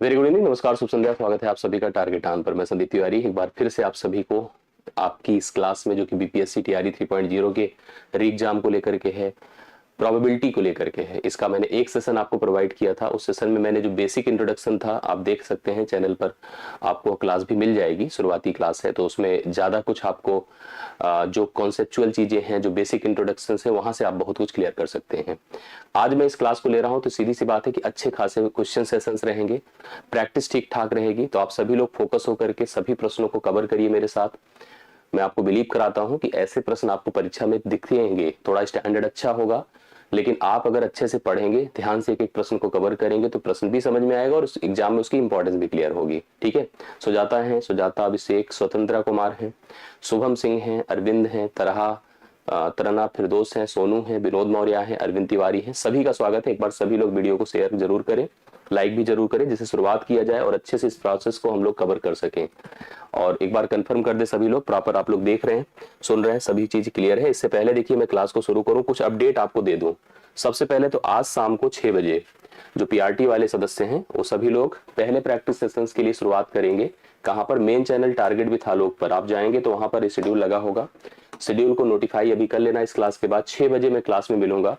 Very good evening, नमस्कार, शुभ संध्या। स्वागत है आप सभी का टारगेट ऑन पर। मैं संदीप तिवारी एक बार फिर से आप सभी को आपकी इस क्लास में जो कि बीपीएससी टीआरई 3.0 के री एग्जाम को लेकर के है, प्रोबेबिलिटी को लेकर के है। इसका मैंने एक सेशन आपको प्रोवाइड किया था। उस सेशन में मैंने जो बेसिक इंट्रोडक्शन था, आप देख सकते हैं चैनल पर, आपको क्लास भी मिल जाएगी। शुरुआती क्लास है तो उसमें ज़्यादा कुछ आपको जो कॉन्सेप्चुअल चीज़ें हैं, जो बेसिक इंट्रोडक्शन है, वहां से आप बहुत कुछ क्लियर कर सकते हैं। आज मैं इस क्लास को ले रहा हूं तो सीधी सी बात है कि अच्छे खासे क्वेश्चन सेशंस रहेंगे, प्रैक्टिस ठीक ठाक रहेगी। तो आप सभी लोग फोकस होकर के सभी प्रश्नों को कवर करिए मेरे साथ। मैं आपको बिलीव कराता हूं कि ऐसे प्रश्न आपको परीक्षा में दिखेंगे, थोड़ा स्टैंडर्ड अच्छा होगा, लेकिन आप अगर अच्छे से पढ़ेंगे, ध्यान से एक एक प्रश्न को कवर करेंगे तो प्रश्न भी समझ में आएगा और उस एग्जाम में उसकी इंपॉर्टेंस भी क्लियर होगी। ठीक है। सुजाता है, सुजाता अभिषेक, स्वतंत्रा कुमार है, शुभम सिंह है, अरविंद है, तरना फिरदौस है, सोनू है, विनोद मौर्य है, अरविंद तिवारी है। सभी का स्वागत है। एक बार सभी लोग वीडियो को शेयर जरूर करें, लाइक भी जरूर करें, जिससे शुरुआत किया जाए और अच्छे से इस प्रोसेस को हम लोग कवर कर सकें। और एक बार कंफर्म कर दे सभी लोग, प्रॉपर आप लोग देख रहे हैं, सुन रहे हैं, सभी चीज क्लियर है। इससे पहले देखिए मैं क्लास को शुरू करूं, कुछ अपडेट आपको दे दूं। सबसे पहले तो आज शाम को 6 बजे जो पीआरटी वाले सदस्य हैं वो सभी लोग पहले प्रैक्टिस सेशंस के लिए शुरुआत करेंगे। कहां पर? मेन चैनल टारगेट विथ आलोक पर आप जाएंगे तो वहां पर शेड्यूल लगा होगा। शेड्यूल को नोटिफाई अभी कर लेना। इस क्लास के बाद 6 बजे मैं क्लास में मिलूंगा।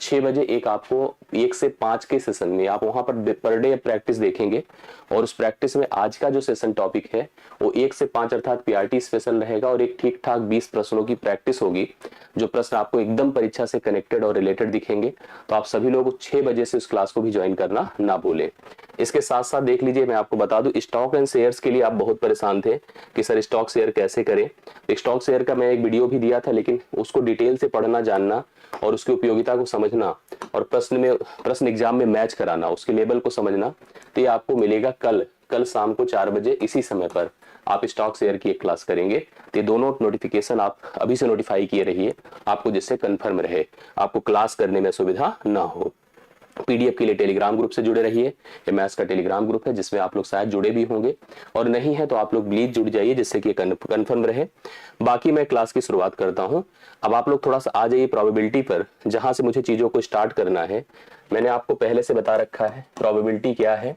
6 बजे एक आपको 1 से 5 के सेशन में आप वहां पर डे प्रैक्टिस देखेंगे और उस प्रैक्टिस में आज का जो सेशन टॉपिक है वो 1 से 5 अर्थात पीआरटी स्पेशल रहेगा और एक ठीक ठाक 20 प्रश्नों की प्रैक्टिस होगी, जो प्रश्न आपको एकदम परीक्षा से कनेक्टेड और रिलेटेड दिखेंगे। तो आप सभी लोग 6 बजे से उस क्लास को भी ज्वाइन करना ना भूलें। इसके साथ साथ देख लीजिए, मैं आपको बता दूं, स्टॉक एंड शेयर्स के लिए आप बहुत परेशान थे कि सर स्टॉक शेयर कैसे करें। स्टॉक शेयर का मैं एक वीडियो भी दिया था, लेकिन उसको डिटेल से पढ़ना, जानना और उसकी उपयोगिता को समझना और प्रश्न एग्जाम में मैच कराना, उसके लेवल को समझना, तो ये आपको मिलेगा कल शाम को 4 बजे इसी समय पर। आप स्टॉक शेयर की एक क्लास करेंगे तो ये दोनों नोटिफिकेशन आप अभी से नोटिफाई किए रहिए, आपको जिससे कंफर्म रहे, आपको क्लास करने में सुविधा ना हो। पीडीएफ के लिए टेलीग्राम ग्रुप से जुड़े रहिए। एमएस का टेलीग्राम ग्रुप है जिसमें आप लोग शायद जुड़े भी होंगे, और नहीं है तो आप लोग प्लीज जुड़ जाइए जिससे कि कंफर्म रहे। बाकी मैं क्लास की शुरुआत करता हूं। अब आप लोग थोड़ा सा आ जाइए प्रोबेबिलिटी पर, जहां से मुझे चीजों को स्टार्ट करना है। मैंने आपको पहले से बता रखा है प्रोबेबिलिटी क्या है।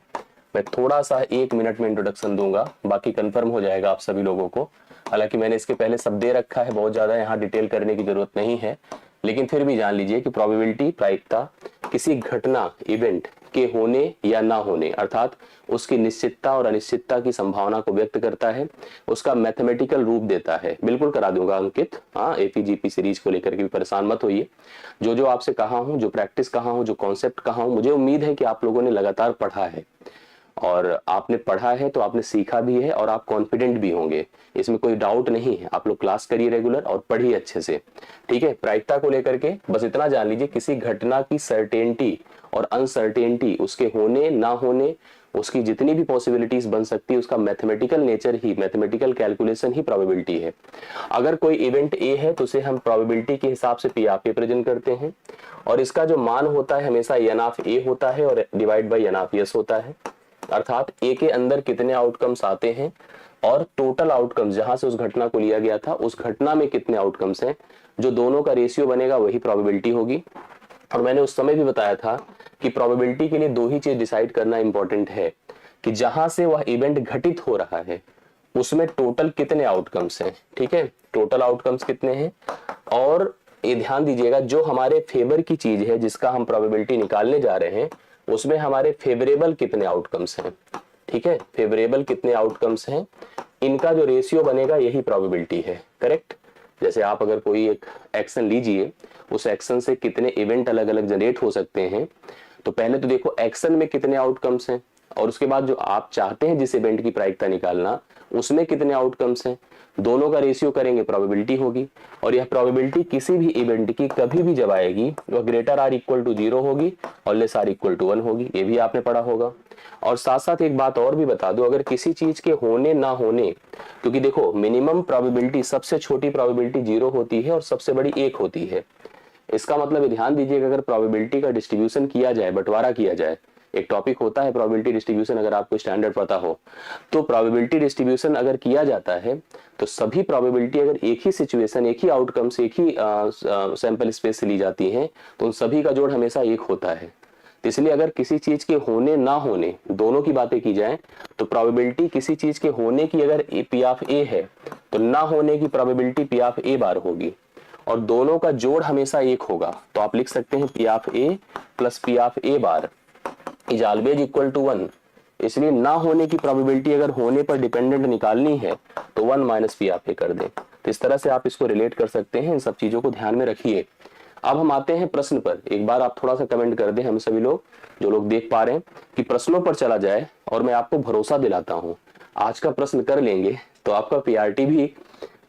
मैं थोड़ा सा 1 मिनट में इंट्रोडक्शन दूंगा, बाकी कंफर्म हो जाएगा आप सभी लोगों को। हालांकि मैंने इसके पहले सब दे रखा है, बहुत ज्यादा यहाँ डिटेल करने की जरूरत नहीं है, लेकिन फिर भी जान लीजिए कि प्रोबेबिलिटी प्रायिकता किसी घटना, इवेंट के होने या ना होने, अर्थात उसकी निश्चितता और अनिश्चितता की संभावना को व्यक्त करता है, उसका मैथमेटिकल रूप देता है। बिल्कुल करा दूंगा अंकित, हाँ, एपीजीपी सीरीज को लेकर के भी परेशान मत होइए। जो आपसे कहा हूं, जो प्रैक्टिस कहा हूं, जो कॉन्सेप्ट कहा हूं, मुझे उम्मीद है कि आप लोगों ने लगातार पढ़ा है, और आपने पढ़ा है तो आपने सीखा भी है और आप कॉन्फिडेंट भी होंगे, इसमें कोई डाउट नहीं है। आप लोग क्लास करिए रेगुलर और पढ़िए अच्छे से। ठीक है। प्रायिकता को लेकर के बस इतना जान लीजिए, किसी घटना की सर्टेनिटी और अनसर्टेनिटी, उसके होने ना होने, उसकी जितनी भी पॉसिबिलिटीज बन सकती है, उसका मैथमेटिकल नेचर ही, मैथमेटिकल कैलकुलेशन ही प्रोबेबिलिटी है। अगर कोई इवेंट ए है तो उसे हम प्रोबेबिलिटी के हिसाब से पी आप प्रेजेंट करते हैं, और इसका जो मान होता है हमेशा एन ऑफ ए होता है और divide by n of s होता है, अर्थात ए के अंदर कितने आउटकम्स आते हैं और टोटल आउटकम्स जहां से उस घटना को लिया गया था उस घटना में कितने आउटकम्स हैं, जो दोनों का रेशियो बनेगा वही प्रोबेबिलिटी होगी। और मैंने उस समय भी बताया था कि प्रोबेबिलिटी के लिए 2 ही चीज डिसाइड करना इंपॉर्टेंट है, कि जहां से वह इवेंट घटित हो रहा है उसमें टोटल कितने आउटकम्स हैं। ठीक है, टोटल आउटकम्स कितने हैं, और ये ध्यान दीजिएगा, जो हमारे फेवर की चीज है जिसका हम प्रोबेबिलिटी निकालने जा रहे हैं उसमें हमारे फेवरेबल कितने आउटकम्स हैं। ठीक है, फेवरेबल कितने आउटकम्स हैं, इनका जो रेशियो बनेगा यही प्रोबेबिलिटी है। करेक्ट। जैसे आप अगर कोई एक एक्शन लीजिए, उस एक्शन से कितने इवेंट अलग अलग जनरेट हो सकते हैं, तो पहले तो देखो एक्शन में कितने आउटकम्स हैं, और उसके बाद जो आप चाहते हैं जिस इवेंट की प्रायिकता निकालना उसमें कितने आउटकम्स हैं, दोनों का रेशियो करेंगे, प्रोबेबिलिटी होगी। और यह प्रोबेबिलिटी किसी भी इवेंट की कभी भी जब आएगी वह ग्रेटर आर इक्वल टू 0 होगी और लेस आर इक्वल टू 1 होगी, ये भी आपने पढ़ा होगा। और साथ साथ एक बात और भी बता दो, अगर किसी चीज के होने ना होने, क्योंकि देखो मिनिमम प्रोबेबिलिटी, सबसे छोटी प्रोबेबिलिटी 0 होती है और सबसे बड़ी 1 होती है। इसका मतलब ध्यान दीजिएगा, अगर प्रोबेबिलिटी का डिस्ट्रीब्यूशन किया जाए, बंटवारा किया जाए, एक टॉपिक होता है प्रोबेबिलिटी डिस्ट्रीब्यूशन, अगर आपको स्टैंडर्ड पता हो तो प्रोबेबिलिटी डिस्ट्रीब्यूशन अगर किया जाता है तो सभी प्रोबेबिलिटी अगर एक ही सिचुएशन, एक ही आउटकम से, एक ही सैंपल स्पेस से ली जाती है तो उन सभी का जोड़ हमेशा 1 होता है। तो इसलिए अगर किसी चीज के होने ना होने दोनों की बातें की जाए तो प्रोबेबिलिटी किसी चीज के होने की अगर पी ऑफ ए है तो ना होने की प्रोबेबिलिटी पी ऑफ ए बार होगी, और दोनों का जोड़ हमेशा एक होगा। तो आप लिख सकते हैं p of a plus p of a bar is always equal to 1। इसलिए ना होने की प्रोबेबिलिटी अगर होने पर डिपेंडेंट निकालनी है तो 1 माइनस पी ऑफ ए कर दें। तो इस तरह से आप इसको रिलेट कर सकते हैं, इन सब चीजों को ध्यान में रखिए। अब हम आते हैं प्रश्न पर। एक बार आप थोड़ा सा कमेंट कर दें, हम सभी लोग जो लोग देख पा रहे हैं कि प्रश्नों पर चला जाए, और मैं आपको भरोसा दिलाता हूं आज का प्रश्न कर लेंगे तो आपका पीआरटी भी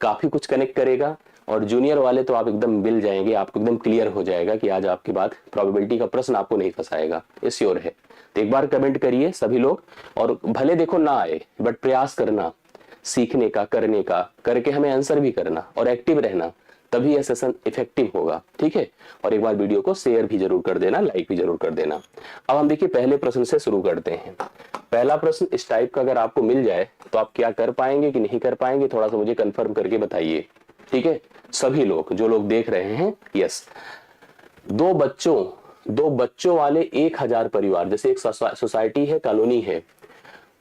काफी कुछ कनेक्ट करेगा, और जूनियर वाले तो आप एकदम मिल जाएंगे, आपको एकदम क्लियर हो जाएगा कि आज आपके बाद प्रोबेबिलिटी का प्रश्न आपको नहीं फंसाएगा, ये श्योर है। तो एक बार कमेंट करिए सभी लोग, और भले देखो ना आए बट प्रयास करना सीखने का, करने का, करके हमें आंसर भी करना और एक्टिव रहना, तभी यह सेशन इफेक्टिव होगा, ठीक है। और एक बार वीडियो को शेयर भी जरूर कर देना, लाइक भी जरूर कर देना। अब हम देखिए पहले प्रश्न से शुरू करते हैं। पहला प्रश्न इस टाइप का अगर आपको मिल जाए तो आप क्या कर पाएंगे कि नहीं कर पाएंगे, थोड़ा सा मुझे कंफर्म करके बताइए, ठीक है। सभी लोग जो लोग देख रहे हैं, यस। दो बच्चों वाले 1000 परिवार, जैसे एक सोसाइटी है, कॉलोनी है,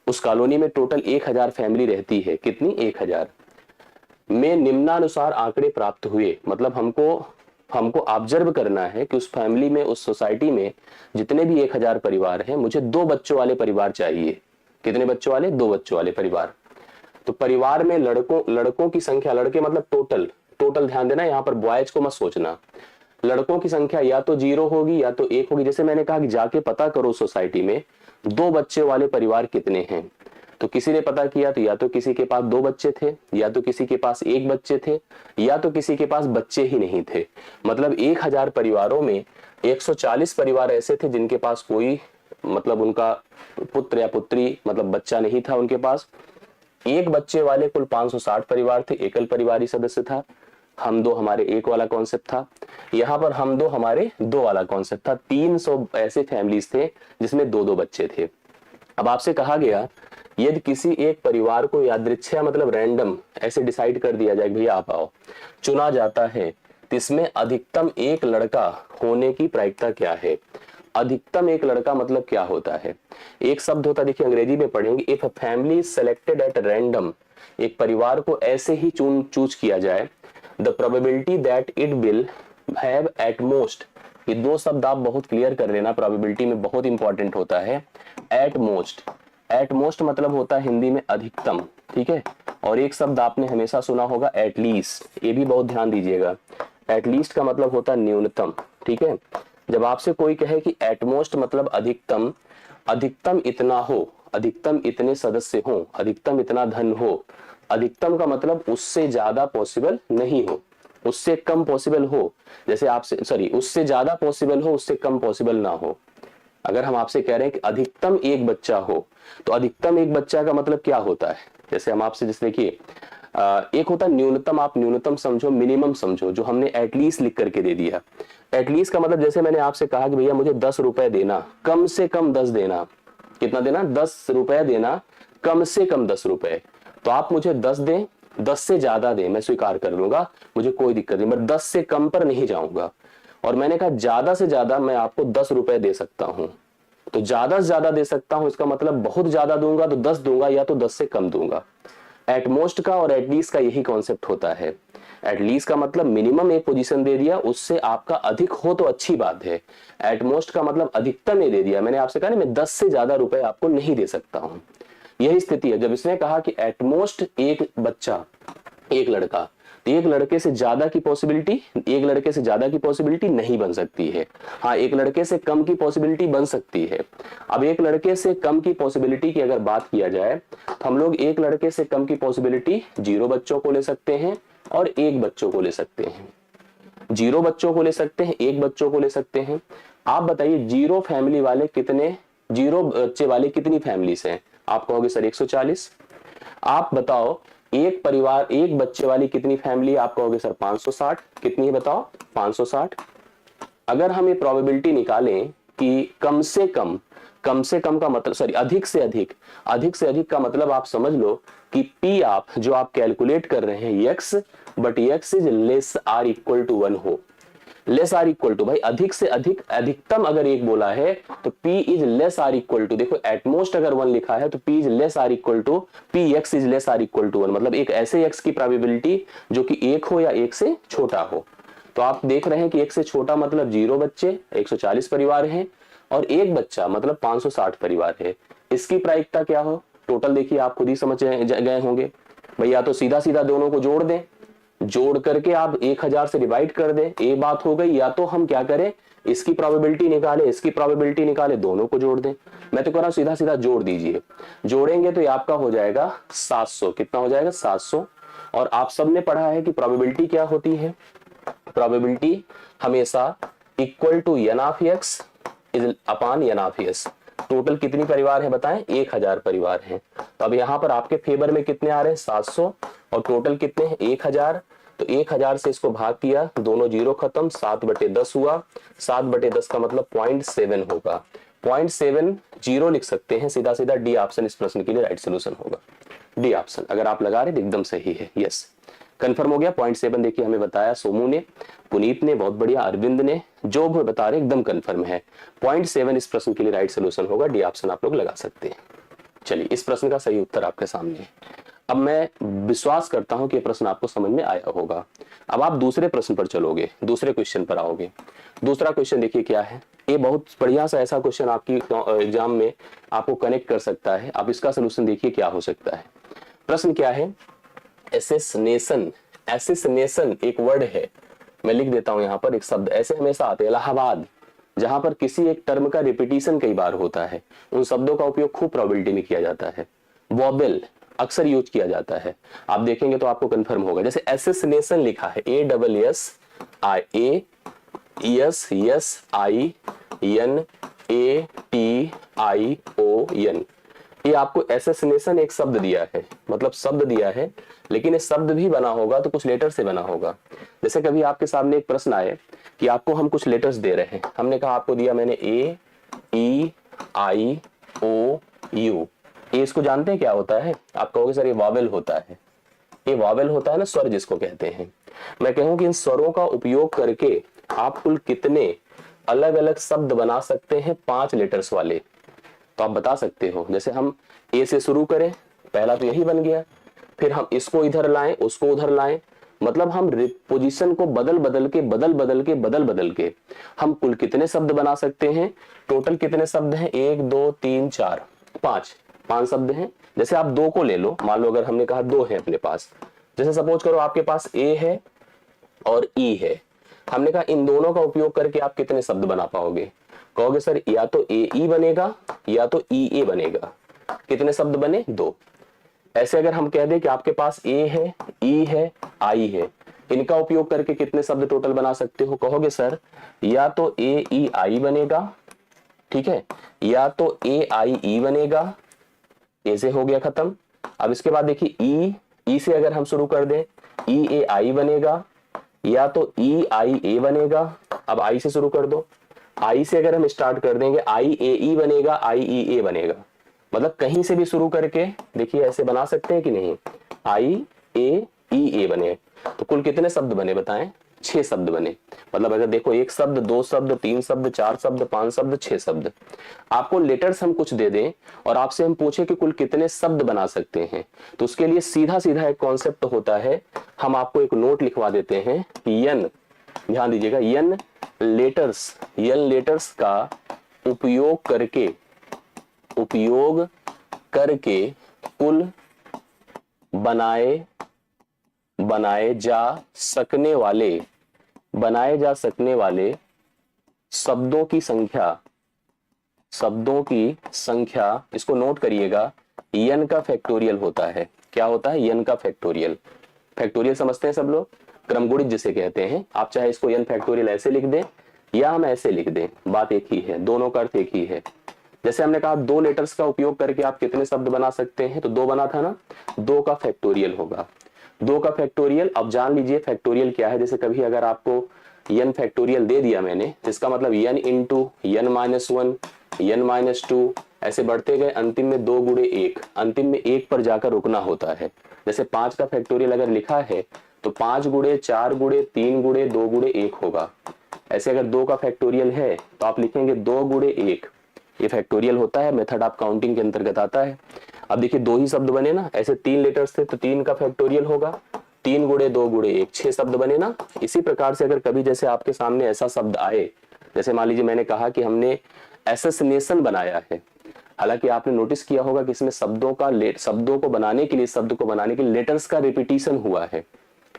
उस कॉलोनी में टोटल 1000 फैमिली रहती है। कितनी? 1000 में निम्नानुसार आंकड़े प्राप्त हुए। मतलब हमको ऑब्जर्व करना है कि उस फैमिली में, उस सोसाइटी में जितने भी 1000 परिवार हैं, मुझे 2 बच्चों वाले परिवार चाहिए। कितने बच्चों वाले? 2 बच्चों वाले परिवार। तो परिवार में लड़कों की संख्या, लड़के मतलब टोटल ध्यान देना, यहाँ पर बॉयज को मत सोचना। लड़कों की संख्या या तो 0 होगी या तो 1 होगी। जैसे मैंने कहा कि जाके पता करो सोसाइटी में 2 बच्चे वाले परिवार कितने हैं। तो किसी ने पता किया तो या तो किसी के पास 2 बच्चे थे, या तो किसी के पास 1 बच्चे थे, या तो किसी के पास बच्चे ही नहीं थे। मतलब 1000 परिवारों में 140 परिवार ऐसे थे जिनके पास कोई, मतलब उनका पुत्र या पुत्री, मतलब बच्चा नहीं था उनके पास। 1 बच्चे वाले कुल 560 परिवार थे, एकल परिवारी सदस्य था। हम दो हमारे 1 वाला कॉन्सेप्ट था। यहाँ पर हम दो हमारे 2 वाला कॉन्सेप्ट था। 300 ऐसे फैमिलीज थे जिसमें 2-2 बच्चे थे। अब आपसे कहा गया यदि किसी एक परिवार को यादृच्छा मतलब रैंडम ऐसे डिसाइड कर दिया जाए, भैया आप आओ, चुना जाता है, तो इसमें अधिकतम 1 लड़का होने की प्रायिकता क्या है? अधिकतम 1 लड़का मतलब क्या होता है? एक शब्द होता है, देखिए अंग्रेजी में पढ़ेंगे, if a family is selected at random, एक परिवार को ऐसे ही चूज किया जाए, the probability that it will have at most, ये 2 शब्द आप बहुत क्लियर कर लेना, प्रोबेबिलिटी में बहुत इंपॉर्टेंट होता है। एट मोस्ट मतलब होता है हिंदी में अधिकतम, ठीक है। और एक शब्द आपने हमेशा सुना होगा एटलीस्ट, ये भी बहुत ध्यान दीजिएगा। एटलीस्ट का मतलब होता है न्यूनतम, ठीक है। जब आपसे कोई कहे कि एटमोस्ट मतलब अधिकतम, अधिकतम इतना हो, अधिकतम इतने सदस्य हो, अधिकतम इतना धन हो, अधिकतम का मतलब उससे ज्यादा पॉसिबल नहीं हो, उससे कम पॉसिबल हो, जैसे आपसे उससे ज्यादा पॉसिबल हो, उससे कम पॉसिबल ना हो। अगर हम आपसे कह रहे हैं कि अधिकतम 1 बच्चा हो, तो अधिकतम 1 बच्चा का मतलब क्या होता है? जैसे हम आपसे जैसे देखिए, एक होता है न्यूनतम, आप न्यूनतम समझो, मिनिमम समझो, जो हमने एटलीस्ट लिख करके दे दिया। एटलीस्ट का मतलब जैसे मैंने आपसे कहा कि भैया मुझे 10 रुपए देना, कम से कम 10 देना। कितना देना? 10 रुपए देना, कम से कम 10 रुपए। तो आप मुझे 10 दें, 10 से ज्यादा दें, मैं स्वीकार कर लूंगा, मुझे कोई दिक्कत नहीं, मैं 10 से कम पर नहीं जाऊंगा। और मैंने कहा ज्यादा से ज्यादा मैं आपको 10 रुपए दे सकता हूं, तो ज्यादा से ज्यादा दे सकता हूं इसका मतलब बहुत ज्यादा दूंगा तो 10 दूंगा, या तो 10 से कम दूंगा। एटमोस्ट का और एटलीस्ट का यही कॉन्सेप्ट होता है। एटलीस्ट का मतलब मिनिमम एक पोजीशन दे दिया, उससे आपका अधिक हो तो अच्छी बात है। एटमोस्ट का मतलब अधिकतम ये दे दिया, मैंने आपसे कहा ना मैं 10 से ज्यादा रुपए आपको नहीं दे सकता हूं। यही स्थिति है। जब इसने कहा कि एटमोस्ट 1 बच्चा, 1 लड़का, तो 1 लड़के से ज्यादा की पॉसिबिलिटी, 1 लड़के से ज्यादा की पॉसिबिलिटी नहीं बन सकती है। हाँ, 1 लड़के से कम की पॉसिबिलिटी बन सकती है। अब 1 लड़के से कम की पॉसिबिलिटी की अगर बात किया जाए तो हम लोग 1 लड़के से कम की पॉसिबिलिटी 0 बच्चों को ले सकते हैं और 1 बच्चों को ले सकते हैं। 0 बच्चों को ले सकते हैं, 1 बच्चों को ले सकते हैं। आप बताइए 0 फैमिली वाले कितने, 0 बच्चे वाले कितनी फैमिलीज हैं? आप कहोगे सर 140। आप बताओ 1 परिवार 1 बच्चे वाली कितनी फैमिली? आप कहोगे सर 560। कितनी है बताओ? 560। अगर हम ये प्रोबेबिलिटी निकालें कि कम से कम का मतलब अधिक से अधिक का मतलब आप समझ लो कि P आप जो आप कैलकुलेट कर रहे हैं x, but x is less or equal to 1 हो। लेस आर इक्वल टू, भाई अधिक से अधिक, अधिकतम अगर एक बोला है तो P is less or equal to, देखो एटमोस्ट अगर 1 लिखा है तो P is less or equal to P x is less or equal to 1, मतलब एक ऐसे x की प्रोबेबिलिटी जो कि 1 हो या 1 से छोटा हो। तो आप देख रहे हैं कि 1 से छोटा मतलब 0 बच्चे, 140 परिवार हैं, और 1 बच्चा मतलब 560 परिवार है। इसकी प्रायिकता क्या हो, टोटल देखिए आप खुद ही समझ गए होंगे भाई, या तो सीधा सीधा दोनों को जोड़ दें, जोड़ करके आप 1000 से डिवाइड कर दें, ये बात हो गई, या तो हम क्या करें, इसकी प्रोबेबिलिटी निकालें, इसकी प्रोबेबिलिटी निकालें, दोनों को जोड़ दें। मैं तो कह रहा हूं सीधा सीधा जोड़ दीजिए, जोड़ेंगे तो ये आपका हो जाएगा 700, कितना हो जाएगा 700। और आप सबने पढ़ा है कि प्रोबेबिलिटी क्या होती है, प्रोबेबिलिटी हमेशा equal to n of x is upon n of s। Total कितनी परिवार है बताएं, 1000 परिवार हैं। तो अब यहाँ पर आपके फेवर में कितने आ रहे हैं 700, और टोटल कितने हैं 1000। तो 1000 से इसको भाग किया, दोनों जीरो खत्म, 7/10 हुआ, 7/10 का मतलब 0.7 होगा, 0.70 लिख सकते हैं, सीधा सीधा डी ऑप्शन इस प्रश्न के लिए राइट सोल्यूशन होगा। डी ऑप्शन अगर आप लगा रहे तो एकदम सही है, यस कंफर्म हो गया। 0.7 देखिए हमें बताया सोमू ने, पुनीत ने, बहुत बढ़िया, अरविंद ने, जो भी बता रहे एकदम कंफर्म है। 0.7 इस प्रश्न के लिए राइट सोल्यूशन होगा, डी ऑप्शन आप लोग लगा सकते हैं। चलिए इस प्रश्न का सही उत्तर आपके सामने है। अब मैं विश्वास करता हूं कि ये प्रश्न आपको समझ में आया होगा। अब आप दूसरे प्रश्न पर चलोगे, दूसरे क्वेश्चन पर आओगे। दूसरा क्वेश्चन देखिए क्या है, ये बहुत बढ़िया सा ऐसा क्वेश्चन आपकी एग्जाम में आपको कनेक्ट कर सकता है। आप इसका सोल्यूशन देखिए क्या हो सकता है। प्रश्न क्या है, एसेसनेशन, एसेसनेशन एक वर्ड है, मैं लिख देता हूं यहाँ पर एक शब्द, ऐसे हमेशा आते हैं, इलाहाबाद, जहां पर किसी एक टर्म का रिपीटिशन कई बार होता है, उन शब्दों का उपयोग खूब प्रोबेबिलिटी में किया जाता है। वॉबेल अक्सर यूज किया जाता है, आप देखेंगे तो आपको कंफर्म होगा। जैसे एसेसनेशन लिखा है, ASSINATION, ये आपको एसेसिनेशन एक शब्द दिया है, मतलब शब्द दिया है, लेकिन ये शब्द भी बना होगा तो कुछ लेटर से बना होगा। जैसे कभी आपके सामने एक प्रश्न आए कि आपको हम कुछ लेटर्स दे रहे हैं, हमने कहा आपको दिया मैंने AEIOU, ये इसको जानते हैं क्या होता है, आप कहोगे सर ये वॉवेल होता है, ये वॉवेल होता है ना, स्वर जिसको कहते हैं। मैं कहूँ कि इन स्वरों का उपयोग करके आप कुल कितने अलग अलग शब्द बना सकते हैं 5 लेटर्स वाले, तो आप बता सकते हो। जैसे हम ए से शुरू करें, पहला तो यही बन गया, फिर हम इसको इधर लाएं, उसको उधर लाएं, मतलब हम पोजीशन को बदल बदल के हम कुल कितने शब्द बना सकते हैं। टोटल कितने शब्द हैं, 1 2 3 4 5 शब्द हैं। जैसे आप 2 को ले लो, मान लो अगर हमने कहा 2 है अपने पास, जैसे सपोज करो आपके पास ए है और ई है, हमने कहा इन दोनों का उपयोग करके आप कितने शब्द बना पाओगे, कहोगे सर या तो ए ई बनेगा या तो ई ए बनेगा। कितने शब्द बने, 2। ऐसे अगर हम कह दें कि आपके पास ए है, ई है, आई है, इनका उपयोग करके कितने शब्द टोटल बना सकते हो, कहोगे सर या तो ए ई आई बनेगा, ठीक है, या तो ए आई ई बनेगा, ए से हो गया खत्म। अब इसके बाद देखिए ई से अगर हम शुरू कर दें, ई ए आई बनेगा, या तो ई आई ए बनेगा। अब आई से शुरू कर दो, आई से अगर हम स्टार्ट कर देंगे, आई ए ई बनेगा, आई ई ए बनेगा, मतलब कहीं से भी शुरू करके देखिए ऐसे बना सकते हैं कि नहीं, आई ए ई ए बने। तो कुल कितने शब्द बने बताएं, 6 शब्द बने। मतलब अगर देखो 1 शब्द, 2 शब्द, 3 शब्द, 4 शब्द, 5 शब्द, 6 शब्द। आपको लेटर्स हम कुछ दे दें और आपसे हम पूछे कि कुल कितने शब्द बना सकते हैं, तो उसके लिए सीधा सीधा एक कॉन्सेप्ट होता है, हम आपको एक नोट लिखवा देते हैं कि यन, ध्यान दीजिएगा, यन लेटर्स का उपयोग करके कुल बनाए जा सकने वाले शब्दों की संख्या, इसको नोट करिएगा, यन का फैक्टोरियल होता है। क्या होता है, यन का फैक्टोरियल। फैक्टोरियल समझते हैं सब लोग, क्रमगुणित जिसे कहते हैं। आप चाहे इसको यन फैक्टोरियल ऐसे लिख दें या हम ऐसे लिख दें, बात एक ही है, दोनों का अर्थ एक ही है। जैसे हमने कहा 2 लेटर्स का उपयोग करके आप कितने शब्द बना सकते हैं, तो 2 बना था ना, 2 का फैक्टोरियल होगा, 2 का फैक्टोरियल। अब जान लीजिए फैक्टोरियल क्या है। जैसे कभी अगर आपको n फैक्टोरियल दे दिया मैंने, जिसका मतलब n into n minus 1, n minus 2, ऐसे बढ़ते गए, अंतिम में 2 गुणे 1, अंतिम में 1 पर जाकर रुकना होता है। जैसे 5 का फैक्टोरियल अगर लिखा है तो 5 गुणे 4 गुणे 3 गुणे 2 गुणे 1 होगा। ऐसे अगर 2 का फैक्टोरियल है तो आप लिखेंगे 2 गुणे 1, ये फैक्टोरियल होता है, मेथड ऑफ काउंटिंग के अंतर्गत आता है। अब देखिए 2 ही शब्द बने ना, ऐसे 3 लेटर्स थे तो 3 का फैक्टोरियल होगा, 3 गुणे 2 गुणे 1, 6 शब्द बने ना। इसी प्रकार से अगर कभी जैसे आपके सामने ऐसा शब्द आए, जैसे मान लीजिए मैंने कहा कि हमने एसेसिनेशन बनाया है, हालांकि आपने नोटिस किया होगा कि इसमें शब्दों को बनाने के लिए, शब्द को बनाने के लिए लेटर्स का रिपीटिशन हुआ है,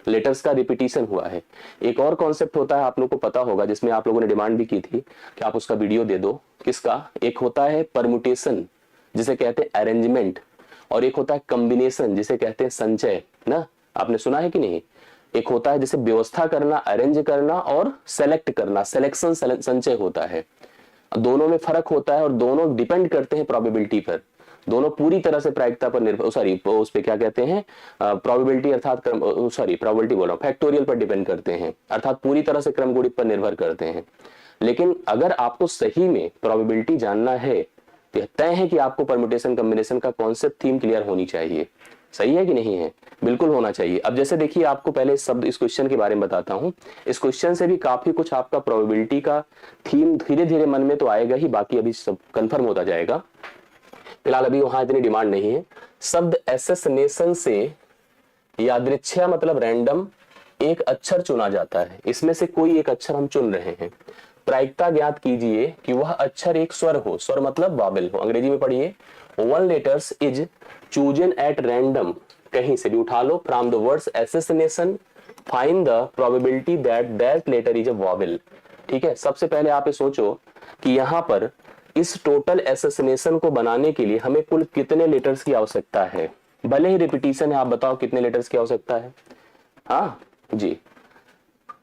लेटर्स का रिपीटिशन हुआ है। एक और कॉन्सेप्ट होता है, आप लोगों को पता होगा, जिसमें आप लोगों ने डिमांड भी की थी कि आप उसका वीडियो दे दो। किसका? एक होता है परमुटेशन जिसे कहते हैं अरेंजमेंट, और एक होता है कॉम्बिनेशन जिसे कहते हैं संचय ना। आपने सुना है कि नहीं? एक होता है जैसे व्यवस्था करना, अरेंज करना, और सेलेक्ट करना, सिलेक्शन संचय होता है। दोनों में फर्क होता है और दोनों डिपेंड करते हैं प्रोबेबिलिटी पर। दोनों पूरी तरह से प्रायिकता पर निर्भर, सॉरी उस पे क्या कहते हैं, प्रोबेबिलिटी अर्थात प्रोबेबिलिटी बोल रहा हूं, फैक्टोरियल पर डिपेंड करते हैं, अर्थात पूरी तरह से क्रम गुणित पर निर्भर करते हैं। लेकिन अगर आपको सही में प्रोबेबिलिटी जानना है तो तय है कि आपको परम्यूटेशन कॉम्बिनेशन का कॉन्सेप्ट थीम क्लियर होनी चाहिए। सही है कि नहीं है? बिल्कुल होना चाहिए। अब जैसे देखिए आपको पहले शब्द इस क्वेश्चन के बारे में बताता हूं। इस क्वेश्चन से भी काफी कुछ आपका प्रोबेबिलिटी का थीम धीरे धीरे मन में तो आएगा ही, बाकी अभी सब कंफर्म होता जाएगा। फिलहाल अभी वहां इतनी डिमांड नहीं है। शब्द एसेसिनेशन से यादृच्छिक मतलब रैंडम एक अक्षर चुना जाता है, इसमें से कोई एक अक्षर हम चुन रहे हैं। प्रायिकता ज्ञात कीजिए कि वह अक्षर एक स्वर हो, स्वर मतलब वॉवेल हो। अंग्रेजी में पढ़िए, one letters is chosen at random, कहीं से भी उठा लो, from the words assassination find the probability that that letter is a vowel. ठीक है, सबसे पहले आप ये सोचो कि यहाँ पर इस टोटल एसेसिनेशन को बनाने के लिए हमें कुल कितने लेटर्स की आवश्यकता है। भले ही रिपीटिशन है, आप बताओ कितने लेटर्स की आवश्यकता है? हाँ जी,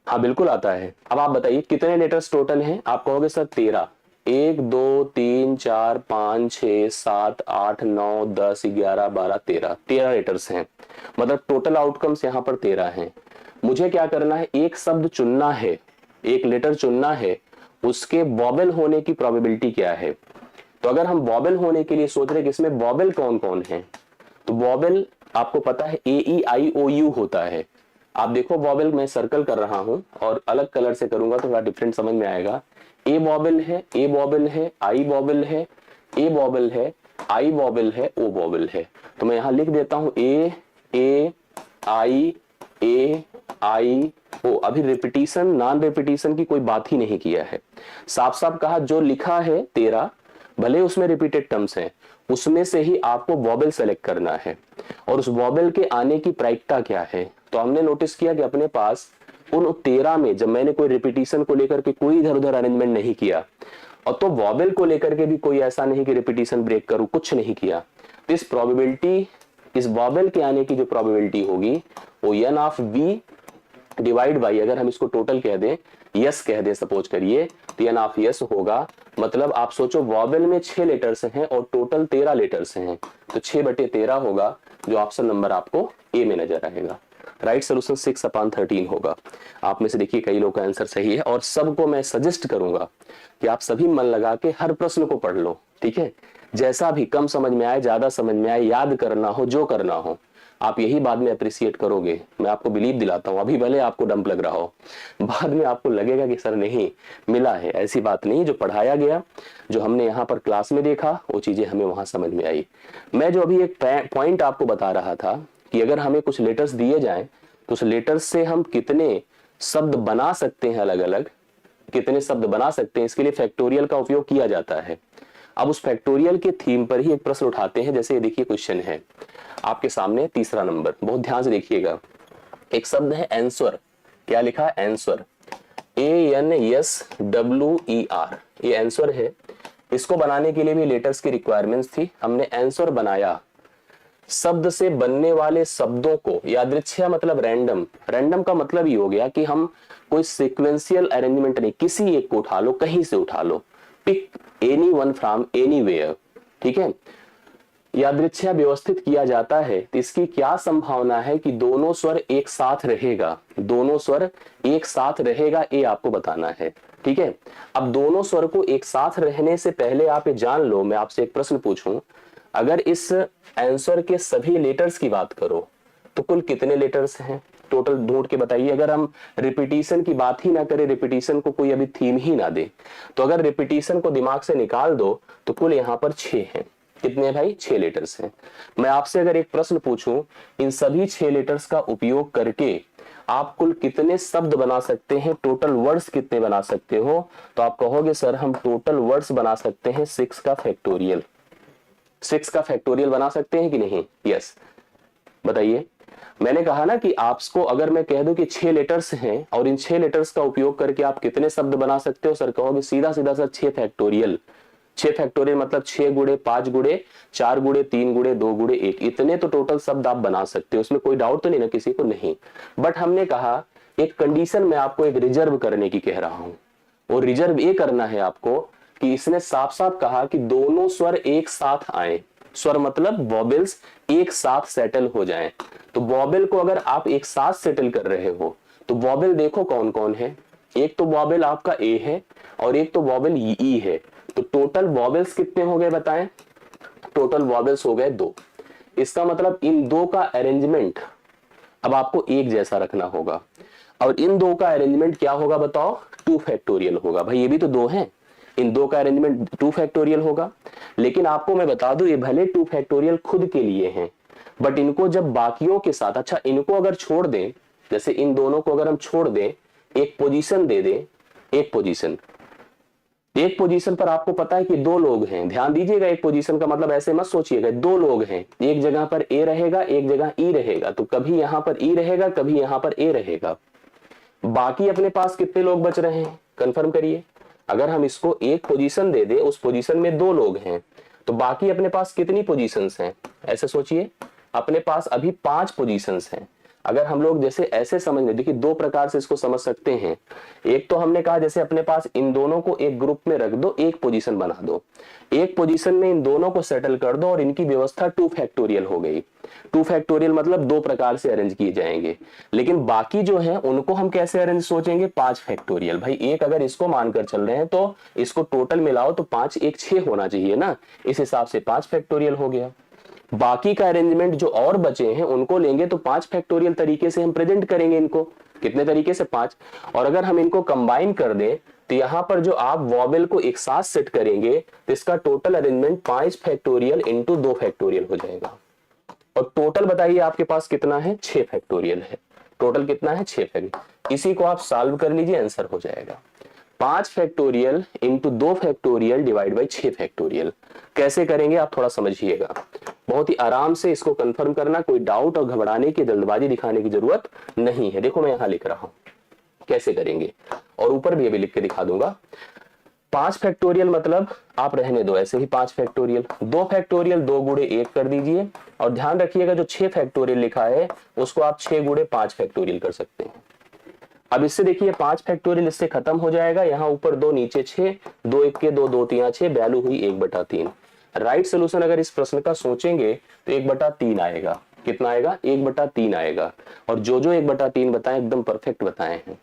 हाँ बिल्कुल आता है। अब आप बताइए कितने लेटर्स टोटल हैं? आप कहोगे सर 13। 1 2 3 4 5 6 7 8 9 10 11 12 13 लेटर्स हैं। मतलब टोटल आउटकम्स यहाँ पर 13 हैं। मुझे क्या करना है? एक शब्द चुनना है, एक लेटर चुनना है, उसके वॉवेल होने की प्रोबेबिलिटी क्या है। तो अगर हम वॉवेल होने के लिए सोच रहे कि इसमें वॉवेल कौन कौन है, तो वॉवेल आपको पता है AEIOU होता है। आप देखो वॉवेल मैं सर्कल कर रहा हूं और अलग कलर से करूंगा तो थोड़ा डिफरेंट समझ में आएगा। ए वॉवेल है, ए वॉवेल है, आई वॉवेल है, ए वॉवेल है, आई वॉवेल है, ओ वॉवेल है। तो मैं यहां लिख देता हूं ए आई ओ। अभी रिपीटिशन नॉन रिपीटिशन की कोई बात ही नहीं किया है, साफ साफ कहा जो लिखा है 13, भले उसमें रिपीटेड टर्म्स हैं, उसमें से ही आपको वॉवेल सेलेक्ट करना है। और उस वॉवेल के आने की प्रायिकता क्या है? तो हमने नोटिस किया कि अपने पास उन 13 में जब मैंने कोई रिपीटिशन को लेकर के कोई इधर उधर अरेंजमेंट नहीं किया, और तो वॉवेल को लेकर के भी कोई ऐसा नहीं कि रिपीटिशन ब्रेक करूं, कुछ नहीं किया, तो इस प्रोबेबिलिटी, इस वॉवेल के आने की जो प्रोबेबिलिटी होगी वो n of v divide by, अगर हम इसको टोटल कह दें, यस कह दें सपोज करिए, तो n ऑफ यस होगा। मतलब आप सोचो वॉवेल में 6 लेटर्स हैं और टोटल 13 लेटर्स हैं, तो 6/13 होगा, जो ऑप्शन नंबर आपको ए में नजर आएगा। राइट सोल्यूशन 6/13 होगा। आप में से देखिए कई लोग का आंसर सही है, और सबको मैं सजेस्ट करूंगा कि आप सभी मन लगा के हर प्रश्न को पढ़ लो। ठीक है, जैसा भी, कम समझ में आए, ज्यादा समझ में आए, याद करना हो, जो करना हो, आप यही बाद में अप्रिशिएट करोगे। मैं आपको बिलीव दिलाता हूं, अभी भले आपको डंप लग रहा हो, बाद में आपको लगेगा कि सर नहीं मिला है। ऐसी बात नहीं, जो पढ़ाया गया, जो हमने यहाँ पर क्लास में देखा, वो चीजें हमें वहां समझ में आई। मैं जो अभी एक पॉइंट आपको बता रहा था कि अगर हमें कुछ लेटर्स दिए जाएं तो उस लेटर्स से हम कितने शब्द बना सकते हैं, अलग अलग कितने शब्द बना सकते हैं, इसके लिए फैक्टोरियल का उपयोग किया जाता है। अब उस फैक्टोरियल के थीम पर ही एक प्रश्न उठाते हैं। जैसे ये देखिए क्वेश्चन है आपके सामने, तीसरा नंबर, बहुत ध्यान से देखिएगा। एक शब्द है एंसर, क्या लिखा है? एंसर, ANSWER, ये एंसर है। इसको बनाने के लिए भी लेटर्स की रिक्वायरमेंट्स थी, हमने एंसर बनाया। शब्द से बनने वाले शब्दों को यादृच्छिक मतलब रैंडम, रैंडम का मतलब ये हो गया कि हम कोई सीक्वेंशियल अरेंजमेंट नहीं, किसी एक को उठा लो, कहीं से उठा लो, pick any one from anywhere. ठीक है, यादृच्छिक व्यवस्थित किया जाता है, तो इसकी क्या संभावना है कि दोनों स्वर एक साथ रहेगा, दोनों स्वर एक साथ रहेगा, ये आपको बताना है। ठीक है, अब दोनों स्वर को एक साथ रहने से पहले आप ये जान लो, मैं आपसे एक प्रश्न पूछूं, अगर इस आंसर के सभी लेटर्स की बात करो तो कुल कितने लेटर्स हैं टोटल ढूंढ के बताइए। अगर हम रिपीटिशन की बात ही ना करें, रिपीटिशन को कोई अभी थीम ही ना दे, तो अगर रिपीटिशन को दिमाग से निकाल दो तो कुल यहाँ पर 6 हैं। कितने भाई? 6 लेटर्स हैं। मैं आपसे अगर एक प्रश्न पूछूं, इन सभी 6 लेटर्स का उपयोग करके आप कुल कितने शब्द बना सकते हैं, टोटल वर्ड्स कितने बना सकते हो, तो आप कहोगे सर हम टोटल वर्ड्स बना सकते हैं 6 का फैक्टोरियल। 6 का फैक्टोरियल बना सकते हैं कि नहीं? यस, बताइए। मैंने कहा ना कि आपको अगर मैं कह दूं कि 6 लेटर्स हैं और इन 6 लेटर्स का उपयोग करके आप कितने शब्द बना सकते हो, सर कहोगे सीधा सीधा सर 6 फैक्टोरियल। 6 फैक्टोरियल मतलब 6 गुणे 5 गुणे 4 गुणे 3 गुणे 2 गुणे 1, इतने तो टोटल शब्द आप बना सकते हो, उसमें कोई डाउट तो नहीं ना किसी को? नहीं। बट हमने कहा एक कंडीशन में आपको एक रिजर्व करने की कह रहा हूं, और रिजर्व ये करना है आपको कि इसने साफ साफ कहा कि दोनों स्वर एक साथ आए। स्वर मतलब वॉबल्स एक साथ सेटल हो जाएं। तो वॉबल को अगर आप एक साथ सेटल कर रहे हो तो वॉबल देखो कौन कौन है। एक तो वॉबल आपका ए है और एक तो वॉबल ई है। तो टोटल वॉबल्स कितने हो गए बताएं? टोटल वॉबल्स हो गए 2। इसका मतलब इन दो का अरेंजमेंट अब आपको एक जैसा रखना होगा, और इन दो का अरेंजमेंट क्या होगा बताओ? 2 फैक्टोरियल होगा। भाई ये भी तो 2 हैं, इन दो का अरेंजमेंट 2 फैक्टोरियल होगा। लेकिन आपको मैं बता दूं ये भले 2 फैक्टोरियल खुद के लिए हैं, बट इनको जब बाकियों के साथ, अच्छा इनको अगर छोड़ दें, जैसे इन दोनों को अगर हम छोड़ दें, एक पोजीशन दे दें, एक पोजीशन पर आपको पता है कि 2 लोग हैं। ध्यान दीजिएगा, एक पोजीशन का मतलब ऐसे मत सोचिएगा 2 लोग हैं, एक जगह पर ए रहेगा एक जगह ई रहेगा, तो कभी यहां पर ई रहेगा कभी यहां पर ए रहेगा। बाकी अपने पास कितने लोग बच रहे हैं कंफर्म करिए। अगर हम इसको एक पोजीशन दे दे, उस पोजीशन में 2 लोग हैं, तो बाकी अपने पास कितनी पोजीशंस हैं? ऐसे सोचिए, अपने पास अभी 5 पोजीशंस हैं। अगर हम लोग जैसे ऐसे समझ लें, देखिए 2 प्रकार से इसको समझ सकते हैं। एक तो हमने कहा जैसे अपने पास इन दोनों को एक ग्रुप में रख दो, एक पोजीशन बना दो, एक पोजीशन में इन दोनों को सेटल कर दो और इनकी व्यवस्था 2 फैक्टोरियल हो गई। 2 फैक्टोरियल मतलब 2 प्रकार से अरेंज किए जाएंगे। लेकिन बाकी जो है उनको हम कैसे अरेंज सोचेंगे? 5 फैक्टोरियल। भाई एक अगर इसको मानकर चल रहे हैं तो इसको टोटल मिलाओ तो 5 1 6 होना चाहिए ना, इस हिसाब से 5 फैक्टोरियल हो गया। बाकी का अरेंजमेंट जो और बचे हैं उनको लेंगे तो 5 फैक्टोरियल तरीके से हम प्रेजेंट करेंगे इनको। कितने तरीके से? 5। और अगर हम इनको कंबाइन कर दें तो यहां पर जो आप वॉबल को एक साथ सेट करेंगे तो इसका total arrangement 5 factorial into 2 factorial हो जाएगा। और टोटल बताइए आपके पास कितना है? 6 फैक्टोरियल है। टोटल कितना है? 6 फैक्टोरियल। इसी को आप सॉल्व कर लीजिए, आंसर हो जाएगा 5 factorial into 2 factorial divide by 6 factorial. कैसे करेंगे आप थोड़ा समझिएगा, बहुत ही आराम से इसको कंफर्म करना, कोई डाउट और घबराने की जल्दबाजी दिखाने की जरूरत नहीं है। देखो मैं यहां लिख रहा हूं कैसे करेंगे, और ऊपर भी अभी लिख के दिखा दूंगा। 5 फैक्टोरियल मतलब आप रहने दो ऐसे ही 5 फैक्टोरियल, 2 फैक्टोरियल 2 गुणे 1 कर दीजिए, और ध्यान रखिएगा जो 6 फैक्टोरियल लिखा है उसको आप 6 गुणे 5 फैक्टोरियल कर सकते हैं। अब इससे देखिए 5 फैक्टोरियल इससे खत्म हो जाएगा, यहाँ ऊपर 2 नीचे 6, 2 1 के 2 2 3 6, वैल्यू हुई 1/3। राइट सोल्यूशन अगर इस प्रश्न का सोचेंगे तो 1/3 आएगा। कितना आएगा? 1/3 आएगा। और जो जो 1/3 बताएं एकदम परफेक्ट बताए हैं।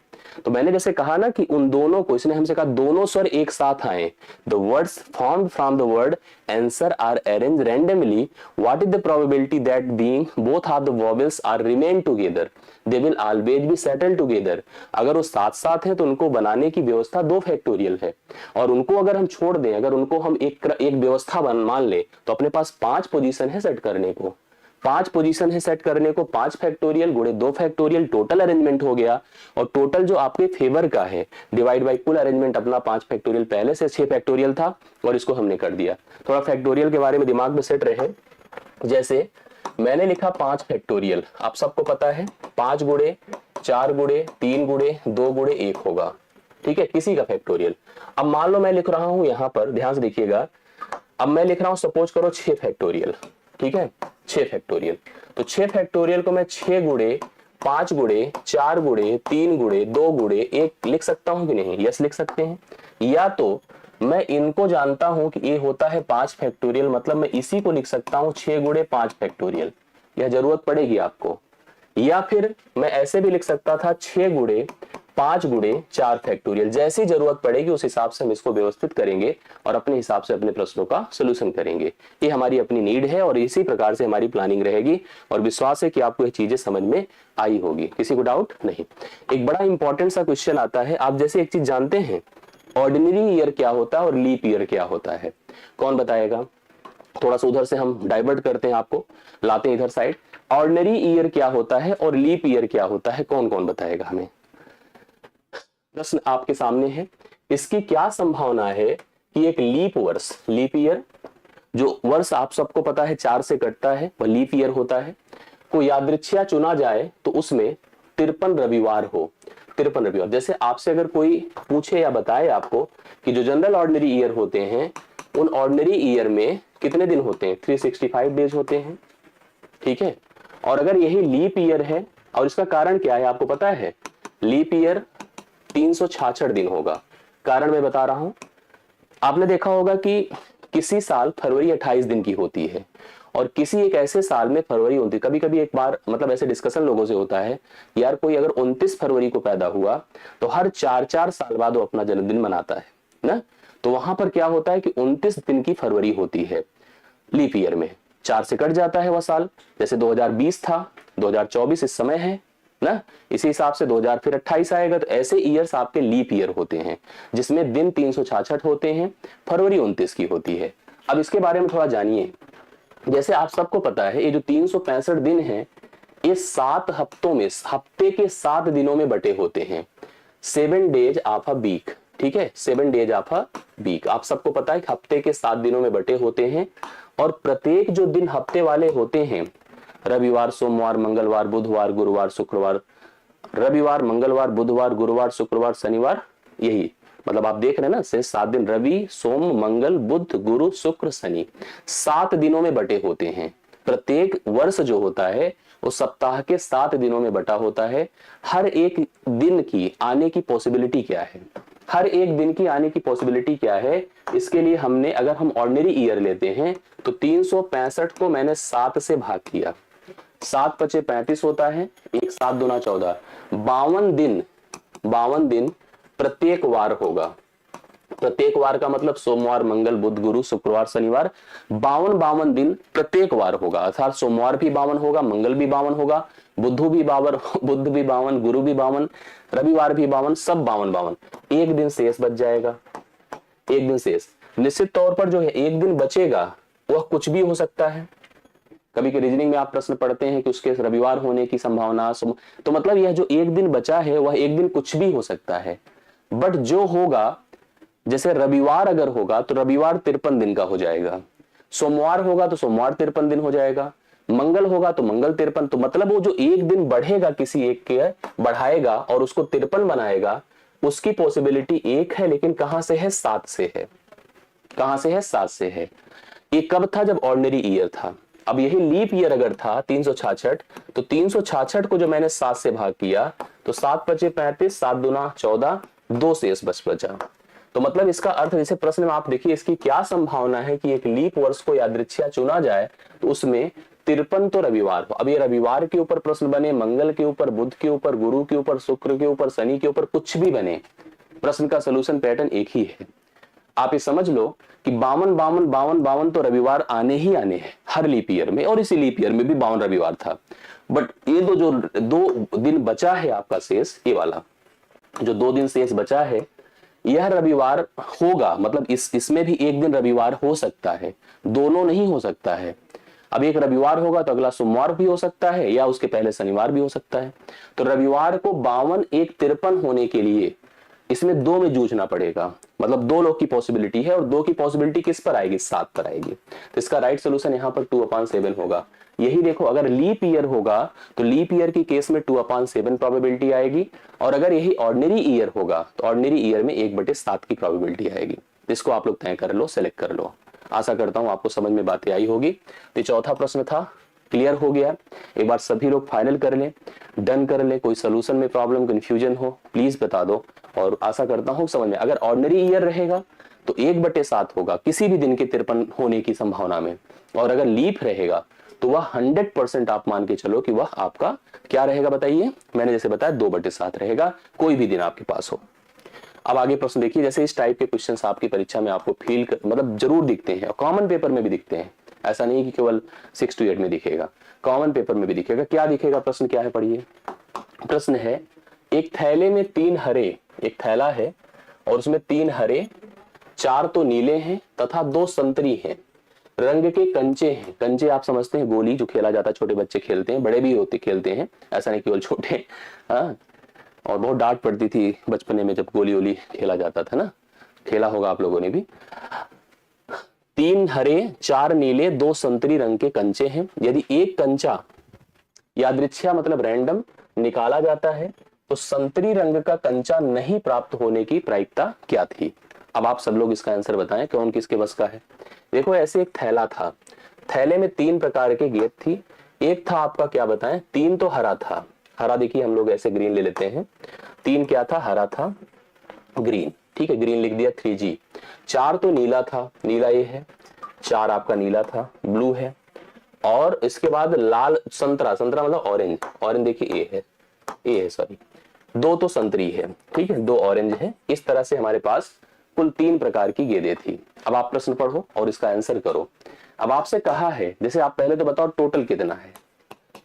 तो मैंने जैसे कहा ना कि उन दोनों को, इसने हमसे कहा दोनों स्वर एक साथ आए। The words formed from the word answer are arrange randomly, what is the probability that being both of the vowels are remain together they will always be settle together. अगर वो साथ साथ हैं तो उनको बनाने की व्यवस्था 2 फैक्टोरियल है, और उनको अगर हम छोड़ दें, अगर उनको हम एक व्यवस्था मान ले तो अपने पास 5 पोजीशन है सेट करने को। 5 पोजीशन है सेट करने को, 5 फैक्टोरियल गुणे 2 फैक्टोरियल टोटल अरेंजमेंट हो गया। और टोटल जो आपके फेवर का है डिवाइड बाई कुल अरेंजमेंट अपना 5 फैक्टोरियल, पहले से 6 फैक्टोरियल था और इसको हमने कर दिया। थोड़ा फैक्टोरियल के बारे में दिमाग में सेट रहे। जैसे मैंने लिखा 5 फैक्टोरियल, आप सबको पता है 5 गुणे 4 गुणे 3 गुणे 2 गुणे 1 होगा, ठीक है, किसी का फैक्टोरियल। अब मान लो मैं लिख रहा हूं यहां पर, ध्यान से देखिएगा, अब मैं लिख रहा हूं सपोज करो 6 फैक्टोरियल, ठीक है, 6 फैक्टोरियल। तो 6 फैक्टोरियल को मैं 6 गुणे 5 गुणे 4 गुणे 3 गुणे 2 गुणे 1 लिख सकता हूं कि नहीं? यस लिख सकते हैं। या तो मैं इनको जानता हूं कि ये होता है 5 फैक्टोरियल, मतलब मैं इसी को लिख सकता हूं 6 गुणे 5 फैक्टोरियल, यह जरूरत पड़ेगी आपको। या फिर मैं ऐसे भी लिख सकता था 6 गुणे 5 गुणे 4 फैक्टोरियल, जैसी जरूरत पड़ेगी उस हिसाब से हम इसको व्यवस्थित करेंगे और अपने हिसाब से अपने प्रश्नों का सोल्यूशन करेंगे। ये हमारी अपनी नीड है और इसी प्रकार से हमारी प्लानिंग रहेगी और विश्वास है कि आपको ये चीजें समझ में आई होगी, किसी को डाउट नहीं। एक बड़ा इंपॉर्टेंट सा क्वेश्चन आता है, आप जैसे एक चीज जानते हैं ऑर्डिनरी ईयर क्या होता है और लीप ईयर क्या होता है, कौन बताएगा? थोड़ा सा उधर से हम डाइवर्ट करते हैं, आपको लाते हैं इधर साइड। ऑर्डिनरी ईयर क्या होता है और लीप ईयर क्या होता है, कौन कौन बताएगा हमें? प्रश्न आपके सामने है। इसकी क्या संभावना है कि एक लीप वर्ष, लीप ईयर जो वर्ष आप सबको पता है 4 से कटता है वह लीप ईयर होता है, को यादृच्छिया चुना जाए तो उसमें 53 रविवार हो। 53 रविवार, जैसे आपसे अगर कोई पूछे या बताए आपको कि जो जनरल ऑर्डिनरी ईयर होते हैं उन ऑर्डिनरी ईयर में कितने दिन होते हैं, 365 डेज होते हैं, ठीक है। और अगर यही लीप ईयर है, और इसका कारण क्या है आपको पता है, लीप ईयर 366 दिन होगा। कारण मैं बता रहा हूं, आपने देखा होगा कि किसी साल फरवरी 28 दिन की होती है और किसी एक ऐसे साल में फरवरी 29। कभी कभी एक बार मतलब ऐसे डिस्कशन लोगों से होता है, यार कोई अगर 29 फरवरी को पैदा हुआ तो हर 4-4 साल बाद वो अपना जन्मदिन मनाता है ना, तो वहां पर क्या होता है कि 29 दिन की फरवरी होती है लीप ईयर में, 4 से कट जाता है वह साल। जैसे 2020 था, 2024 इस समय है ना, इसी हिसाब से 2028 आएगा। तो ऐसे ईयर्स आपके लीप ईयर होते हैं जिसमें दिन 366 होते हैं, फरवरी 29 की होती है। अब इसके बारे में थोड़ा जानिए। जैसे आप सबको पता है ये जो 365 दिन हैं ये 7 हफ्तों में, हफ्ते के 7 दिनों में बटे होते हैं। 7 डेज ऑफ अ वीक, ठीक है, 7 डेज ऑफ अ वीक आप सबको पता है कि हफ्ते के 7 दिनों में बटे होते हैं। और प्रत्येक जो दिन हफ्ते वाले होते हैं, रविवार, सोमवार, मंगलवार, बुधवार, गुरुवार, शुक्रवार, रविवार, मंगलवार, बुधवार, गुरुवार, शुक्रवार, शनिवार, यही मतलब आप देख रहे हैं ना, से 7 दिन, रवि, सोम, मंगल, बुध, गुरु, शुक्र, शनि, 7 दिनों में बटे होते हैं। प्रत्येक वर्ष जो होता है वो सप्ताह के 7 दिनों में बटा होता है। हर एक दिन की आने की पॉसिबिलिटी क्या है, हर एक दिन की आने की पॉसिबिलिटी क्या है, इसके लिए हमने, अगर हम ऑर्डिनरी ईयर लेते हैं तो 365 को मैंने 7 से भाग किया, 7 पचे 35 होता है, 1 7 दूना 14, 52 दिन प्रत्येक वार होगा। प्रत्येक वार का मतलब सोमवार, मंगल, बुध, गुरु, शुक्रवार, शनिवार, 52 दिन प्रत्येक वार होगा। अर्थात सोमवार भी 52 होगा, मंगल भी 52 होगा, बुध भी 52, गुरु भी 52, रविवार भी 52, सब 52। एक दिन शेष बच जाएगा, एक दिन शेष। निश्चित तौर पर जो है एक दिन बचेगा वह कुछ भी हो सकता है। कभी के रीजनिंग में आप प्रश्न पढ़ते हैं कि उसके रविवार होने की संभावना, तो मतलब यह जो एक दिन बचा है वह एक दिन कुछ भी हो सकता है। बट जो होगा, जैसे रविवार अगर होगा तो रविवार 53 दिन का हो जाएगा, सोमवार होगा तो सोमवार 53 दिन हो जाएगा, मंगल होगा तो मंगल 53। तो मतलब वो जो एक दिन बढ़ेगा, किसी एक के बढ़ाएगा और उसको 53 बनाएगा, उसकी पॉसिबिलिटी एक है, लेकिन कहां से है, 7 से है। कहां से है, 7 से है। ये कब था, जब ऑर्डिनरी ईयर था। अब यही लीप ईयर अगर था 366, तो 366 को जो मैंने 7 से भाग किया तो 7 पचे 35, 7 दूना 14, 2 शेष बचा। तो मतलब इसका अर्थ, जैसे प्रश्न में आप देखिए इसकी क्या संभावना है कि एक लीप वर्ष को यादृच्छिया चुना जाए तो उसमें 53 तो रविवार हो। अब ये रविवार के ऊपर प्रश्न बने, मंगल के ऊपर, बुध के ऊपर, गुरु के ऊपर, शुक्र के ऊपर, शनि के ऊपर, कुछ भी बने, प्रश्न का सोल्यूशन पैटर्न एक ही है। आप ये समझ लो कि 52 तो रविवार आने ही आने हैं हर लीप ईयर में, और इसी लीप ईयर में भी 52 रविवार था। बट ये जो 2 दिन बचा है आपका शेष, ये वाला जो 2 दिन शेष बचा है, यह रविवार होगा, मतलब इसमें भी एक दिन रविवार हो सकता है, दोनों नहीं हो सकता है। अब एक रविवार होगा तो अगला सोमवार भी हो सकता है या उसके पहले शनिवार भी हो सकता है। तो रविवार को 52 एक 53 होने के लिए इसमें 2 में जूझना पड़ेगा, मतलब 2 लोग की पॉसिबिलिटी है, और 2 की पॉसिबिलिटी किस पर आएगी, 7 पर आएगी। तो इसका राइट सोल्यूशन यहाँ पर 2/7 होगा। यही देखो, अगर लीप ईयर होगा तो लीप ईयर की केस में 2/7 प्रोबेबिलिटी आएगी, और अगर यही ऑर्डिनरी ईयर होगा तो ऑर्डिनरी ईयर में 1/7 की प्रोबेबिलिटी आएगी। इसको आप लोग तय कर लो, सेलेक्ट कर लो। आशा करता हूं आपको समझ में बातें आई होगी। तो चौथा प्रश्न था, क्लियर हो गया। एक बार सभी लोग फाइनल कर लें, डन कर लें। कोई सोल्यूशन में प्रॉब्लम, कंफ्यूजन हो प्लीज बता दो, और आशा करता हूं समझ में। अगर ऑर्डिनरी ईयर रहेगा तो 1/7 होगा किसी भी दिन के 53 होने की संभावना में, और अगर लीप रहेगा तो वह 100% आप मान के चलो कि वह आपका क्या रहेगा बताइए, मैंने जैसे बताया 2/7 रहेगा, कोई भी दिन आपके पास हो। अब आगे प्रश्न देखिए, जैसे इस टाइप के क्वेश्चंस आपकी परीक्षा में आपको मतलब जरूर दिखते हैं, कॉमन पेपर में भी दिखते हैं, ऐसा नहीं कि केवल 6 to 8 में दिखेगा, कॉमन पेपर में भी दिखेगा। क्या दिखेगा, प्रश्न क्या है पढ़िए। प्रश्न है, एक थैले में 3 हरे, एक थैला है और उसमें 3 हरे, 4 तो नीले हैं तथा 2 संतरी हैं, रंग के कंचे हैं। कंचे आप समझते हैं, गोली जो खेला जाता है, छोटे बच्चे खेलते हैं, बड़े भी होते खेलते हैं, ऐसा नहीं केवल छोटे। हाँ, और बहुत डांट पड़ती थी बचपने में जब गोली वोली खेला जाता था ना, खेला होगा आप लोगों ने भी। 3 हरे, 4 नीले, 2 संतरी रंग के कंचे हैं। यदि एक कंचा यादृच्छिक मतलब रैंडम निकाला जाता है तो संतरी रंग का कंचा नहीं प्राप्त होने की प्रायिकता क्या थी। अब आप सब लोग इसका आंसर बताएं, कौन किसके बस का है। देखो, ऐसे एक थैला था, थैले में 3 प्रकार के गेंद थी। एक था आपका क्या बताएं, 3 तो हरा था, हरा देखिए हम लोग ऐसे ग्रीन ले लेते हैं, 3 क्या था, हरा था, ग्रीन, ठीक है, ग्रीन लिख दिया 3G। 4 तो नीला था, नीला ये है, 4 आपका नीला था, ब्लू है, और इसके बाद लाल, संतरा, संतरा मतलब ऑरेंज, ऑरेंज देखिए ए है सॉरी, 2 तो संतरी है, ठीक है, 2 ऑरेंज है। इस तरह से हमारे पास कुल 3 प्रकार की गेंदें थी। अब आप प्रश्न पढ़ो और इसका आंसर करो। अब आपसे कहा है, जैसे आप पहले तो बताओ टोटल कितना है।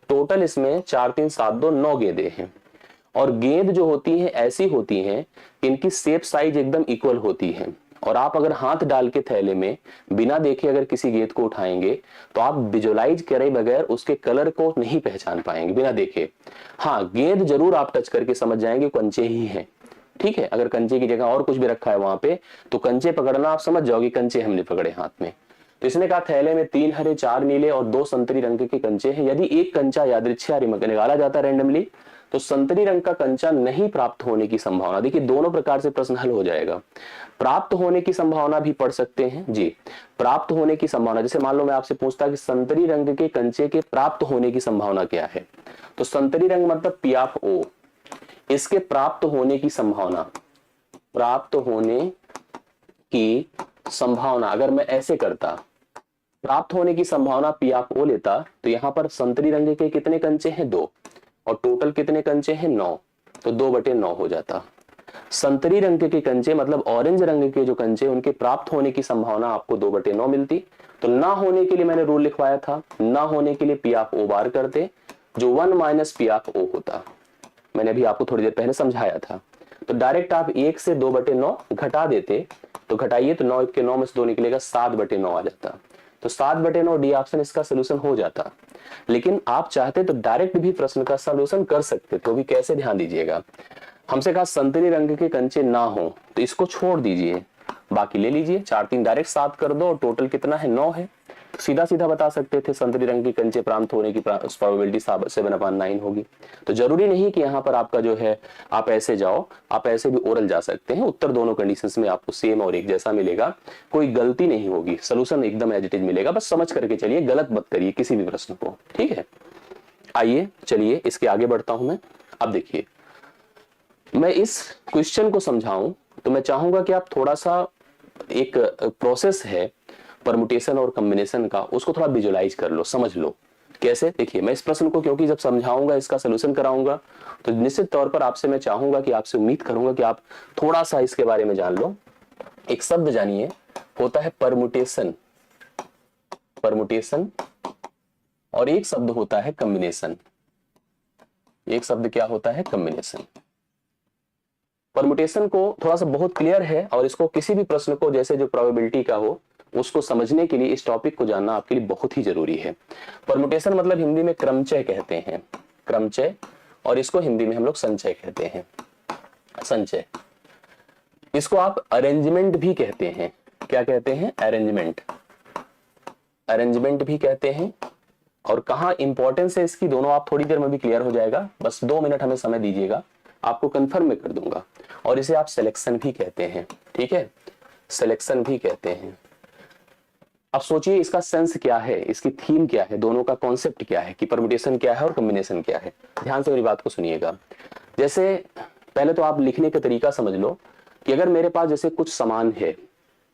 टोटल इसमें 4 3 7 2 9 गेंदें हैं, और गेंद जो होती हैं ऐसी होती हैं, इनकी शेप साइज एकदम इक्वल होती है, और आप अगर हाथ डाल के थैले में बिना देखे अगर किसी गेंद को उठाएंगे तो आप विजुअलाइज करे बगैर उसके कलर को नहीं पहचान पाएंगे बिना देखे। हाँ, गेंद जरूर आप टच करके समझ जाएंगे कंचे ही हैं, ठीक है। अगर कंचे की जगह और कुछ भी रखा है वहां पे तो कंचे पकड़ना आप समझ जाओगे कंचे हमने पकड़े हाथ में। तो इसने कहा थैले में 3 हरे, 4 नीले और 2 संतरी रंग के कंचे हैं। यदि एक कंचा यादृच्छिक निकाला जाता है रैंडमली तो संतरी रंग का कंचा नहीं प्राप्त होने की संभावना, देखिए दोनों प्रकार से प्रश्न हल हो जाएगा। प्राप्त होने की संभावना भी पढ़ सकते हैं जी, प्राप्त होने की संभावना, जैसे मान लो मैं आपसे पूछता कि संतरी रंग के कंचे के प्राप्त होने की संभावना क्या है, तो संतरी रंग मतलब P ऑफ O, इसके प्राप्त होने की संभावना, प्राप्त होने की संभावना अगर मैं ऐसे करता, प्राप्त होने की संभावना P ऑफ O लेता, तो यहां पर संतरी रंग के कितने कंचे हैं 2, और टोटल कितने कंचे हैं 9, तो 2/9 हो जाता। संतरी रंग के कंचे मतलब ऑरेंज रंग के जो कंचे, उनके प्राप्त होने की संभावना आपको 2/9 मिलती। तो ना होने के लिए मैंने रूल लिखवाया था, ना होने के लिए P ऑफ O बार करते, जो 1 - P ऑफ O होता, मैंने अभी आपको थोड़ी देर पहले समझाया था। तो डायरेक्ट आप 1 से 2/9 घटा देते, तो घटाइए तो 9 के 9 में से 2 निकलेगा, 7/9 आ जाता। तो 7/9 डी ऑप्शन इसका सोल्यूशन हो जाता। लेकिन आप चाहते तो डायरेक्ट भी प्रश्न का सोल्यूशन कर सकते, तो भी कैसे ध्यान दीजिएगा। हमसे कहा संतरी रंग के कंचे ना हो तो इसको छोड़ दीजिए, बाकी ले लीजिए, 4 3 डायरेक्ट 7 कर दो, और टोटल कितना है 9 है, तो सीधा सीधा बता सकते थे संतरी रंग के कंचे प्राप्त होने की प्रोबेबिलिटी 7/9 होगी। तो जरूरी नहीं कि यहाँ पर आपका जो है आप ऐसे जाओ, आप ऐसे भी ओरल जा सकते हैं, उत्तर दोनों कंडीशंस में आपको सेम और एक जैसा मिलेगा, कोई गलती नहीं होगी, सोल्यूशन एकदम एज इट इज मिलेगा, बस समझ करके चलिए, गलत मत करिए किसी भी प्रश्न को, ठीक है। आइए चलिए इसके आगे बढ़ता हूं मैं। अब देखिए, मैं इस क्वेश्चन को समझाऊं तो मैं चाहूंगा कि आप थोड़ा सा एक प्रोसेस है परमुटेशन और कॉम्बिनेशन का, उसको थोड़ा विजुअलाइज कर लो, समझ लो कैसे। देखिए, मैं इस प्रश्न को क्योंकि जब समझाऊंगा, इसका सोल्यूशन कराऊंगा, तो निश्चित तौर पर आपसे मैं चाहूंगा कि आपसे उम्मीद करूंगा कि आप थोड़ा सा इसके बारे में जान लो। एक शब्द जानिए, होता है परमुटेशन, परमुटेशन, और एक शब्द होता है कॉम्बिनेशन। एक शब्द क्या होता है, कॉम्बिनेशन। परमुटेशन को थोड़ा सा बहुत क्लियर है, और इसको किसी भी प्रश्न को जैसे जो प्रोबेबिलिटी का हो उसको समझने के लिए इस टॉपिक को जानना आपके लिए बहुत ही जरूरी है। परमुटेशन मतलब हिंदी में क्रमचय कहते हैं, क्रमचय, और इसको हिंदी में हम लोग संचय कहते हैं, संचय। इसको आप अरेंजमेंट भी कहते हैं, क्या कहते हैं, अरेंजमेंट, अरेंजमेंट भी कहते हैं। और कहां इंपॉर्टेंस है इसकी, दोनों आप थोड़ी देर में भी क्लियर हो जाएगा, बस 2 मिनट हमें समय दीजिएगा, आपको कंफर्म में कर दूंगा। और इसे आप सिलेक्शन भी कहते हैं, ठीक है, सिलेक्शन भी कहते हैं। अब सोचिए इसका सेंस क्या है, इसकी थीम क्या है, दोनों का कॉन्सेप्ट क्या है, कि परमुटेशन क्या है और कॉम्बिनेशन क्या है। ध्यान से मेरी बात को सुनिएगा। जैसे पहले तो आप लिखने का तरीका समझ लो कि अगर मेरे पास जैसे कुछ सामान है,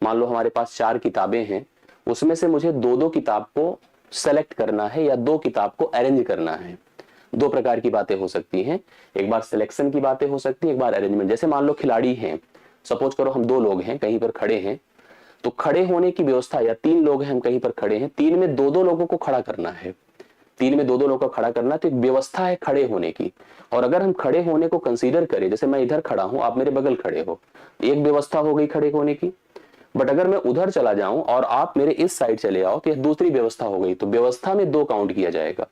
मान लो हमारे पास 4 किताबें हैं, उसमें से मुझे 2-2 किताब को सेलेक्ट करना है या दो किताब को अरेंज करना है। दो प्रकार की बातें हो सकती हैं, एक बार सिलेक्शन की बातें हो सकती है, एक बार अरेंजमेंट। जैसे मान लो खिलाड़ी हैं, सपोज करो हम दो लोग हैं कहीं पर खड़े हैं, तो खड़े होने की व्यवस्था, या तीन लोग हैं हम कहीं पर खड़े हैं, तीन में दो दो लोगों को खड़ा करना है, तीन में दो दो लोगों को खड़ा करना, तो एक व्यवस्था है खड़े होने की। और अगर हम खड़े होने को कंसीडर करें, जैसे मैं इधर खड़ा हूं, आप मेरे बगल खड़े हो, एक व्यवस्था हो गई खड़े होने की। बट अगर मैं उधर चला जाऊं और आप मेरे इस साइड चले आओ, तो यह दूसरी व्यवस्था हो गई, तो व्यवस्था में दो काउंट किया जाएगा।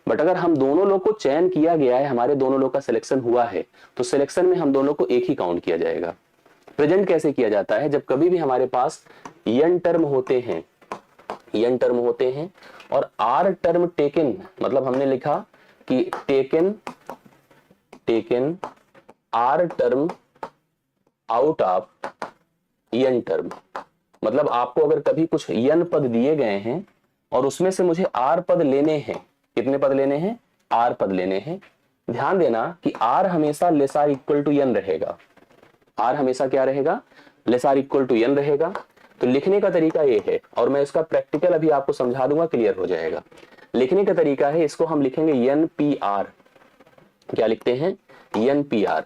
बट अगर हम दोनों लोग को चयन किया गया है, हमारे दोनों लोग का सिलेक्शन हुआ है, तो सिलेक्शन में हम दोनों को एक ही काउंट किया जाएगा। प्रेजेंट कैसे किया जाता है? जब कभी भी हमारे पास यन टर्म होते हैं, यन टर्म होते हैं और आर टर्म टेकन, मतलब हमने लिखा कि taken r term out of n term, मतलब आपको अगर कभी कुछ यन पद दिए गए हैं और उसमें से मुझे आर पद लेने हैं, कितने पद लेने हैं? आर पद लेने हैं। ध्यान देना कि आर हमेशा लेस आर इक्वल टू यन रहेगा, आर हमेशा क्या रहेगा? लेस आर इक्वल टू यन रहेगा। तो लिखने का तरीका ये है, और मैं इसका प्रैक्टिकल अभी आपको समझा दूंगा, क्लियर हो जाएगा। लिखने का तरीका है, इसको हम लिखेंगे एन पी आर। क्या लिखते हैं? एन पी आर,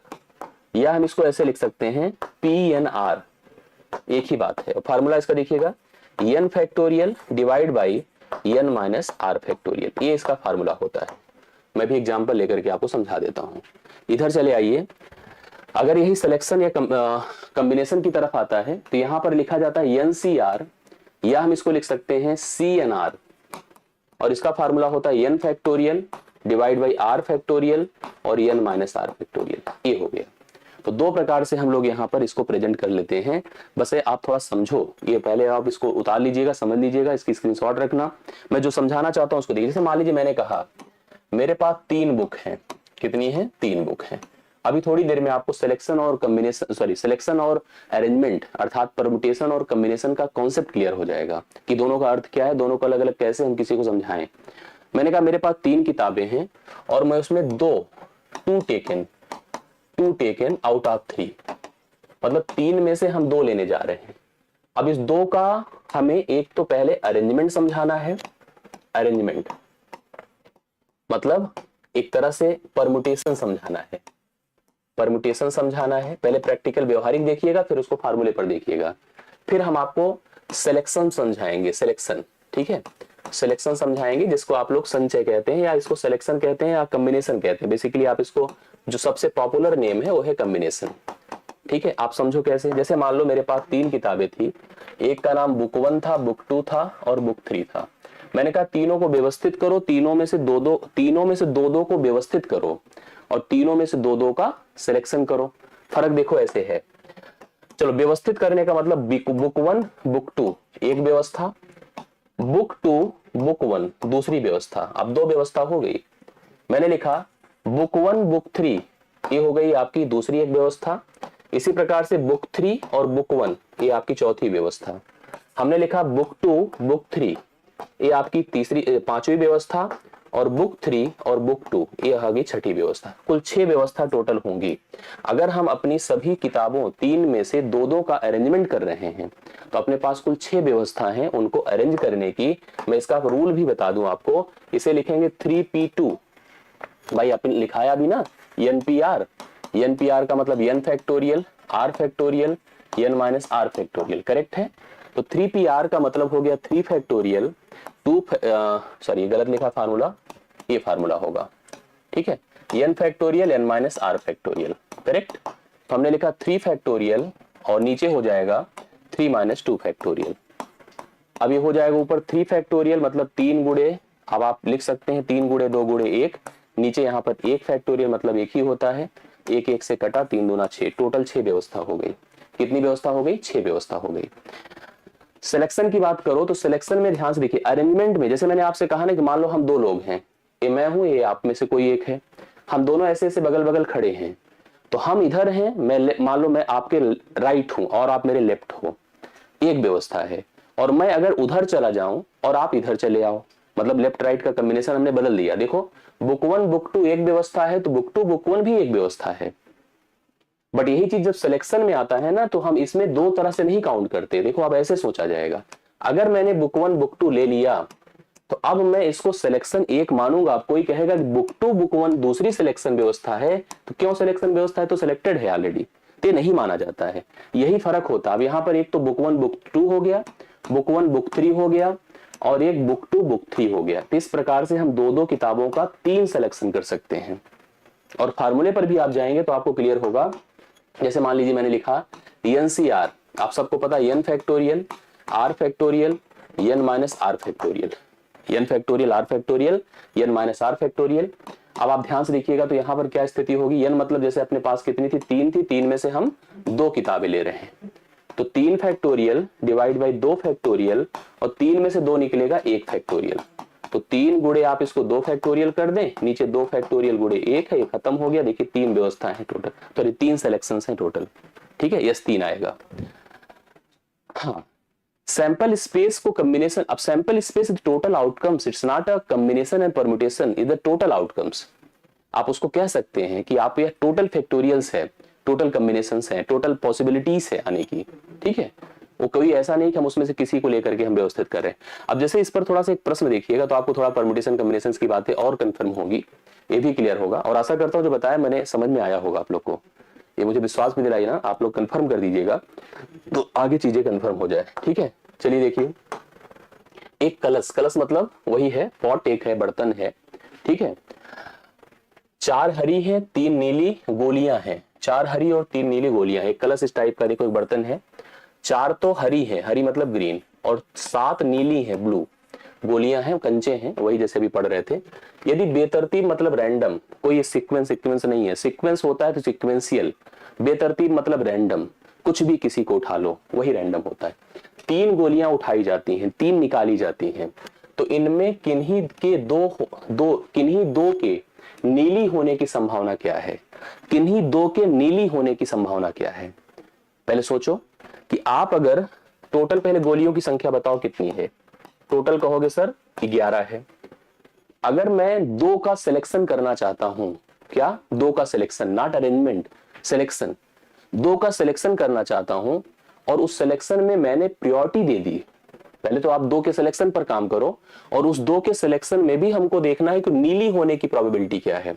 या हम इसको ऐसे लिख सकते हैं पी एन आर, एक ही बात है। फार्मूला इसका देखिएगा, n factorial divide by n minus r factorial, ये इसका फार्मूला होता है। मैं भी एग्जांपल लेकर के आपको समझा देता हूं। इधर चले आइए, अगर यही सिलेक्शन या कॉम्बिनेशन की तरफ आता है, तो यहां पर लिखा जाता है एन सी आर, या हम इसको लिख सकते हैं सी एन आर, और इसका फार्मूला होता है n factorial divide by r factorial और एन माइनस आर फैक्टोरियल। ये हो गया। तो दो प्रकार से हम लोग यहाँ पर इसको प्रेजेंट कर लेते हैं। बस ये आप थोड़ा समझो, ये पहले आप इसको उतार लीजिएगा, समझ लीजिएगा, इसकी स्क्रीनशॉट रखना। मैं जो समझाना चाहता हूँ उसको देखिए। जैसे मान लीजिए मैंने कहा मेरे पास 3 बुक हैं, कितनी है? 3 बुक हैं। अभी थोड़ी देर में आपको सिलेक्शन और कॉम्बिनेशन, सिलेक्शन और अरेंजमेंट अर्थात परम्यूटेशन और कॉम्बिनेशन का कॉन्सेप्ट क्लियर हो जाएगा कि दोनों का अर्थ क्या है, दोनों को अलग अलग कैसे हम किसी को समझाएं। मैंने कहा मेरे पास 3 किताबें हैं और मैं उसमें टू टेकन आउट ऑफ 3, मतलब 3 में से हम 2 लेने जा रहे हैं। अब इस 2 का हमें एक तो पहले अरेंजमेंट समझाना है। अरेंजमेंट मतलब एक तरह से परम्यूटेशन समझाना है, परम्यूटेशन समझाना है। पहले प्रैक्टिकल व्यवहारिक देखिएगा, फिर उसको फार्मूले पर देखिएगा। फिर हम आपको सिलेक्शन समझाएंगे, सिलेक्शन, ठीक है, सिलेक्शन समझाएंगे, जिसको आप लोग संचय कहते हैं, या इसको सिलेक्शन कहते हैं, या कॉम्बिनेशन कहते हैं। बेसिकली आप इसको, जो सबसे पॉपुलर नेम है वो है कॉम्बिनेशन, ठीक है। आप समझो कैसे। जैसे मान लो मेरे पास 3 किताबें थी, एक का नाम बुक 1 था, बुक 2 था और बुक 3 था। मैंने कहा तीनों को व्यवस्थित करो, तीनों में से दो दो को व्यवस्थित करो और तीनों में से दो का सिलेक्शन करो। फर्क देखो ऐसे है। चलो, व्यवस्थित करने का मतलब बुक 1 बुक 2 एक व्यवस्था, बुक 2 बुक 1 दूसरी व्यवस्था। अब 2 व्यवस्था हो गई। मैंने लिखा बुक 1 बुक 3, ये हो गई आपकी दूसरी एक व्यवस्था। इसी प्रकार से बुक 3 और बुक 1 ये आपकी चौथी व्यवस्था। हमने लिखा बुक 2 बुक 3, ये आपकी पांचवी व्यवस्था, और बुक 3 और बुक 2 ये आ गई छठी व्यवस्था। कुल 6 व्यवस्था टोटल होंगी। अगर हम अपनी सभी किताबों 3 में से 2 का अरेंजमेंट कर रहे हैं, तो अपने पास कुल 6 व्यवस्था हैं। उनको अरेंज करने की मैं इसका रूल भी बता दूं आपको। इसे लिखेंगे 3p2। भाई आपने लिखाया भी ना NPR, NPR का मतलब n factorial, r factorial, n minus r factorial, correct है। तो 3PR का मतलब हो गया 3 फैक्टोरियल 2, सॉरी गलत लिखा फार्मूला, ये फार्मूला होगा, ठीक है, n factorial n minus r factorial, correct. तो हमने लिखा 3 फैक्टोरियल और नीचे हो जाएगा 3 माइनस 2 फैक्टोरियल। अब ये हो जाएगा ऊपर 3 फैक्टोरियल मतलब 3 गुणे, अब आप लिख सकते हैं 3 गुणे 2 गुणे 1, नीचे यहाँ पर 1 फैक्टोरियल मतलब 1 ही होता है, 1 1 से कटा, 3 दूना 6, टोटल 6 व्यवस्था हो गई। कितनी व्यवस्था हो गई? 6 व्यवस्था हो गई। सिलेक्शन की बात करो तो सिलेक्शन में ध्यान से देखिए, अरेंजमेंट में जैसे मैंने आपसे कहा ना कि मान लो हम 2 लोग हैं, ये मैं हूं, ये आप में से कोई एक है, हम दोनों ऐसे ऐसे बगल बगल खड़े हैं। तो हम इधर हैं, मैं मान लो मैं आपके राइट हूं और आप मेरे लेफ्ट हो, एक व्यवस्था है। और मैं अगर उधर चला जाऊं और आप इधर चले आओ, मतलब लेफ्ट राइट का कॉम्बिनेशन हमने बदल दिया। देखो बुक 1 बुक 2 एक व्यवस्था है, तो बुक 2 बुक 1 भी एक व्यवस्था है। बट यही चीज जब सिलेक्शन में आता है ना, तो हम इसमें 2 तरह से नहीं काउंट करते। देखो अब ऐसे सोचा जाएगा, अगर मैंने बुक 1 बुक 2 ले लिया तो अब मैं इसको सिलेक्शन 1 मानूंगा। कोई कहेगा कि बुक 2 बुक 1 दूसरी सिलेक्शन व्यवस्था है, तो क्यों सिलेक्शन व्यवस्था है, तो सिलेक्टेड है ऑलरेडी, तो नहीं माना जाता है। यही फर्क होता है। अब यहां पर एक तो बुक 1 बुक 2 हो गया, बुक 1 बुक 3 हो गया, और एक बुक 2 बुक 3 हो गया। तो इस प्रकार से हम दो दो किताबों का 3 सिलेक्शन कर सकते हैं। और फार्मूले पर भी आप जाएंगे तो आपको क्लियर होगा। जैसे मान लीजिए मैंने लिखा NCR, आप सबको पता है n factorial r factorial n minus r factorial, n factorial r factorial n minus r factorial. अब आप ध्यान से देखिएगा तो यहां पर क्या स्थिति होगी, n मतलब जैसे अपने पास कितनी थी, 3 थी, 3 में से हम 2 किताबें ले रहे हैं, तो 3 फैक्टोरियल डिवाइड बाई 2 फैक्टोरियल, और 3 में से 2 निकलेगा 1 फैक्टोरियल। तो 3 गुणे आप इसको 2 फैक्टोरियल कर दें, नीचे 2 फैक्टोरियल गुणे 1 है, ये खत्म हो गया। देखिए 3 व्यवस्थाएं हैं टोटल, तो ये 3 सिलेक्शंस हैं टोटल। ठीक है, यस 3 आएगा। हाँ, सैंपल स्पेस को कॉम्बिनेशन, अब sample space is total outcomes, it's not a combination and permutation, is the total outcomes. आप उसको कह सकते हैं कि आप ये टोटल फैक्टोरियल्स है, टोटल कॉम्बिनेशंस है, टोटल पॉसिबिलिटीज है आने की। ठीक है, वो कोई ऐसा नहीं कि हम उसमें से किसी को लेकर के हम व्यवस्थित कर रहे हैं। अब जैसे इस पर थोड़ा सा एक प्रश्न देखिएगा तो आपको थोड़ा परम्यूटेशन कॉम्बिनेशन की बातें और कंफर्म होगी, ये भी क्लियर होगा। और आशा करता हूं जो बताया मैंने समझ में आया होगा आप लोग को, ये मुझे विश्वास भी दिलाई ना, आप लोग कंफर्म कर दीजिएगा तो आगे चीजें कंफर्म हो जाए। ठीक है, चलिए देखिए, एक कलश, कलश मतलब वही है पॉट, एक है बर्तन है। ठीक है, 4 हरी है 3 नीली गोलियां हैं, 4 हरी और 3 नीली गोलियां, एक कलश इस टाइप का देखो, एक बर्तन है, 4 तो हरी है, हरी मतलब ग्रीन, और 7 नीली है ब्लू, गोलियां हैं, कंचे हैं, वही जैसे भी पढ़ रहे थे। यदि बेतरतीब मतलब रैंडम, कोई सीक्वेंस नहीं है, सीक्वेंस होता है तो सीक्वेंशियल, बेतरतीब मतलब रैंडम, कुछ भी किसी को उठा लो वही रैंडम होता है। 3 गोलियां उठाई जाती हैं, 3 निकाली जाती हैं, तो इनमें किन्हीं दो के नीली होने की संभावना क्या है, किन्हीं 2 के नीली होने की संभावना क्या है। पहले सोचो कि आप अगर टोटल, पहले गोलियों की संख्या बताओ कितनी है, टोटल कहोगे सर 11 है। अगर मैं 2 का सिलेक्शन करना चाहता हूं, क्या 2 का सिलेक्शन, नॉट अरेंजमेंट, सिलेक्शन, 2 का सिलेक्शन करना चाहता हूं, और उस सिलेक्शन में मैंने प्रायोरिटी दे दी, पहले तो आप 2 के सिलेक्शन पर काम करो, और उस 2 के सिलेक्शन में भी हमको देखना है कि नीली होने की प्रोबेबिलिटी क्या है।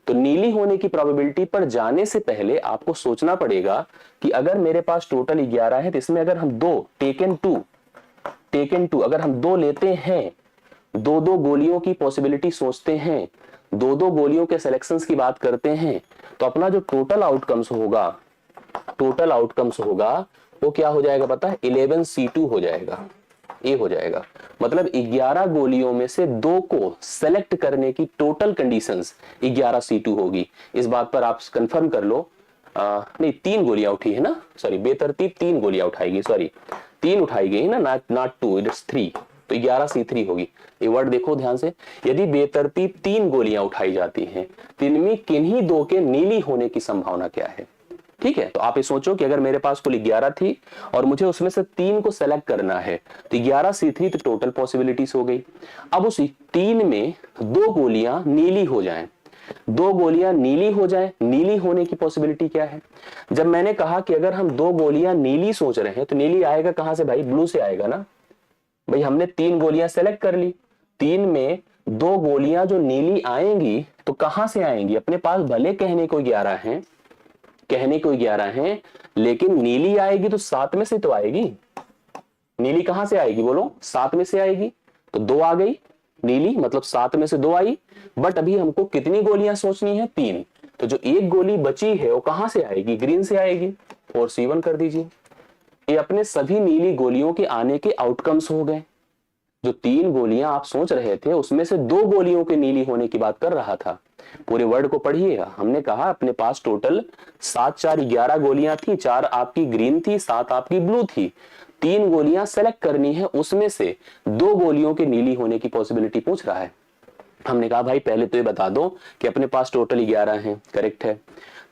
तो नीली होने की प्रोबेबिलिटी पर जाने से पहले आपको सोचना पड़ेगा कि अगर मेरे पास टोटल 11 है, तो इसमें अगर हम 2 टेकन टू अगर हम 2 लेते हैं, 2 गोलियों की पॉसिबिलिटी सोचते हैं, 2 गोलियों के सिलेक्शंस की बात करते हैं, तो अपना जो टोटल आउटकम्स होगा वो क्या हो जाएगा पता है, 11C2 हो जाएगा, ये हो जाएगा। मतलब 11 गोलियों में से 2 को सेलेक्ट करने की टोटल कंडीशंस 11C2 होगी। इस बात पर आप कंफर्म कर लो। नहीं, 3 गोलियां उठी है ना, सॉरी, बेतरतीब 3 गोलियां उठाएगी, सॉरी 3 उठाई गई ना, नॉट 2, इट्स 3, तो 11C3 होगी। ये वर्ड देखो ध्यान से, यदि बेतरतीब 3 गोलियां उठाई जाती हैं, तो इनमें किन्हीं 2 के नीली होने की संभावना क्या है। ठीक है, तो आप ये सोचो कि अगर मेरे पास कुल 11 थी और मुझे उसमें से 3 को सेलेक्ट करना है, तो 11C3 तो टोटल पॉसिबिलिटीज हो गई। अब उस 3 में 2 गोलियां नीली हो जाएं, 2 गोलियां नीली हो जाएं, नीली होने की पॉसिबिलिटी क्या है। जब मैंने कहा कि अगर हम 2 गोलियां नीली सोच रहे हैं, तो नीली आएगा कहां से भाई, ब्लू से आएगा ना भाई। हमने 3 गोलियां सेलेक्ट कर ली, 3 में 2 गोलियां जो नीली आएंगी तो कहां से आएंगी, अपने पास भले कहने को 11 हैं, लेकिन नीली आएगी तो 7 में से तो आएगी। नीली कहां से आएगी बोलो, 7 में से आएगी, तो 2 आ गई नीली, मतलब 7 में से 2 आई। बट अभी हमको कितनी गोलियां सोचनी है, 3, तो जो 1 गोली बची है वो कहां से आएगी, ग्रीन से आएगी, 4C1 कर दीजिए। ये अपने सभी नीली गोलियों के आने के आउटकम्स हो गए। जो 3 गोलियां आप सोच रहे थे उसमें से 2 गोलियों के नीली होने की बात कर रहा था। पूरे वर्ड को पढ़िएगा, हमने कहा अपने पास टोटल 7 4 11 गोलियां थी, 4 आपकी ग्रीन थी, 7 आपकी ब्लू थी, 3 गोलियां सेलेक्ट करनी है, उसमें से 2 गोलियों के नीली होने की पॉसिबिलिटी पूछ रहा है। हमने कहा भाई पहले तो ये बता दो कि अपने पास टोटल 11 है, करेक्ट है,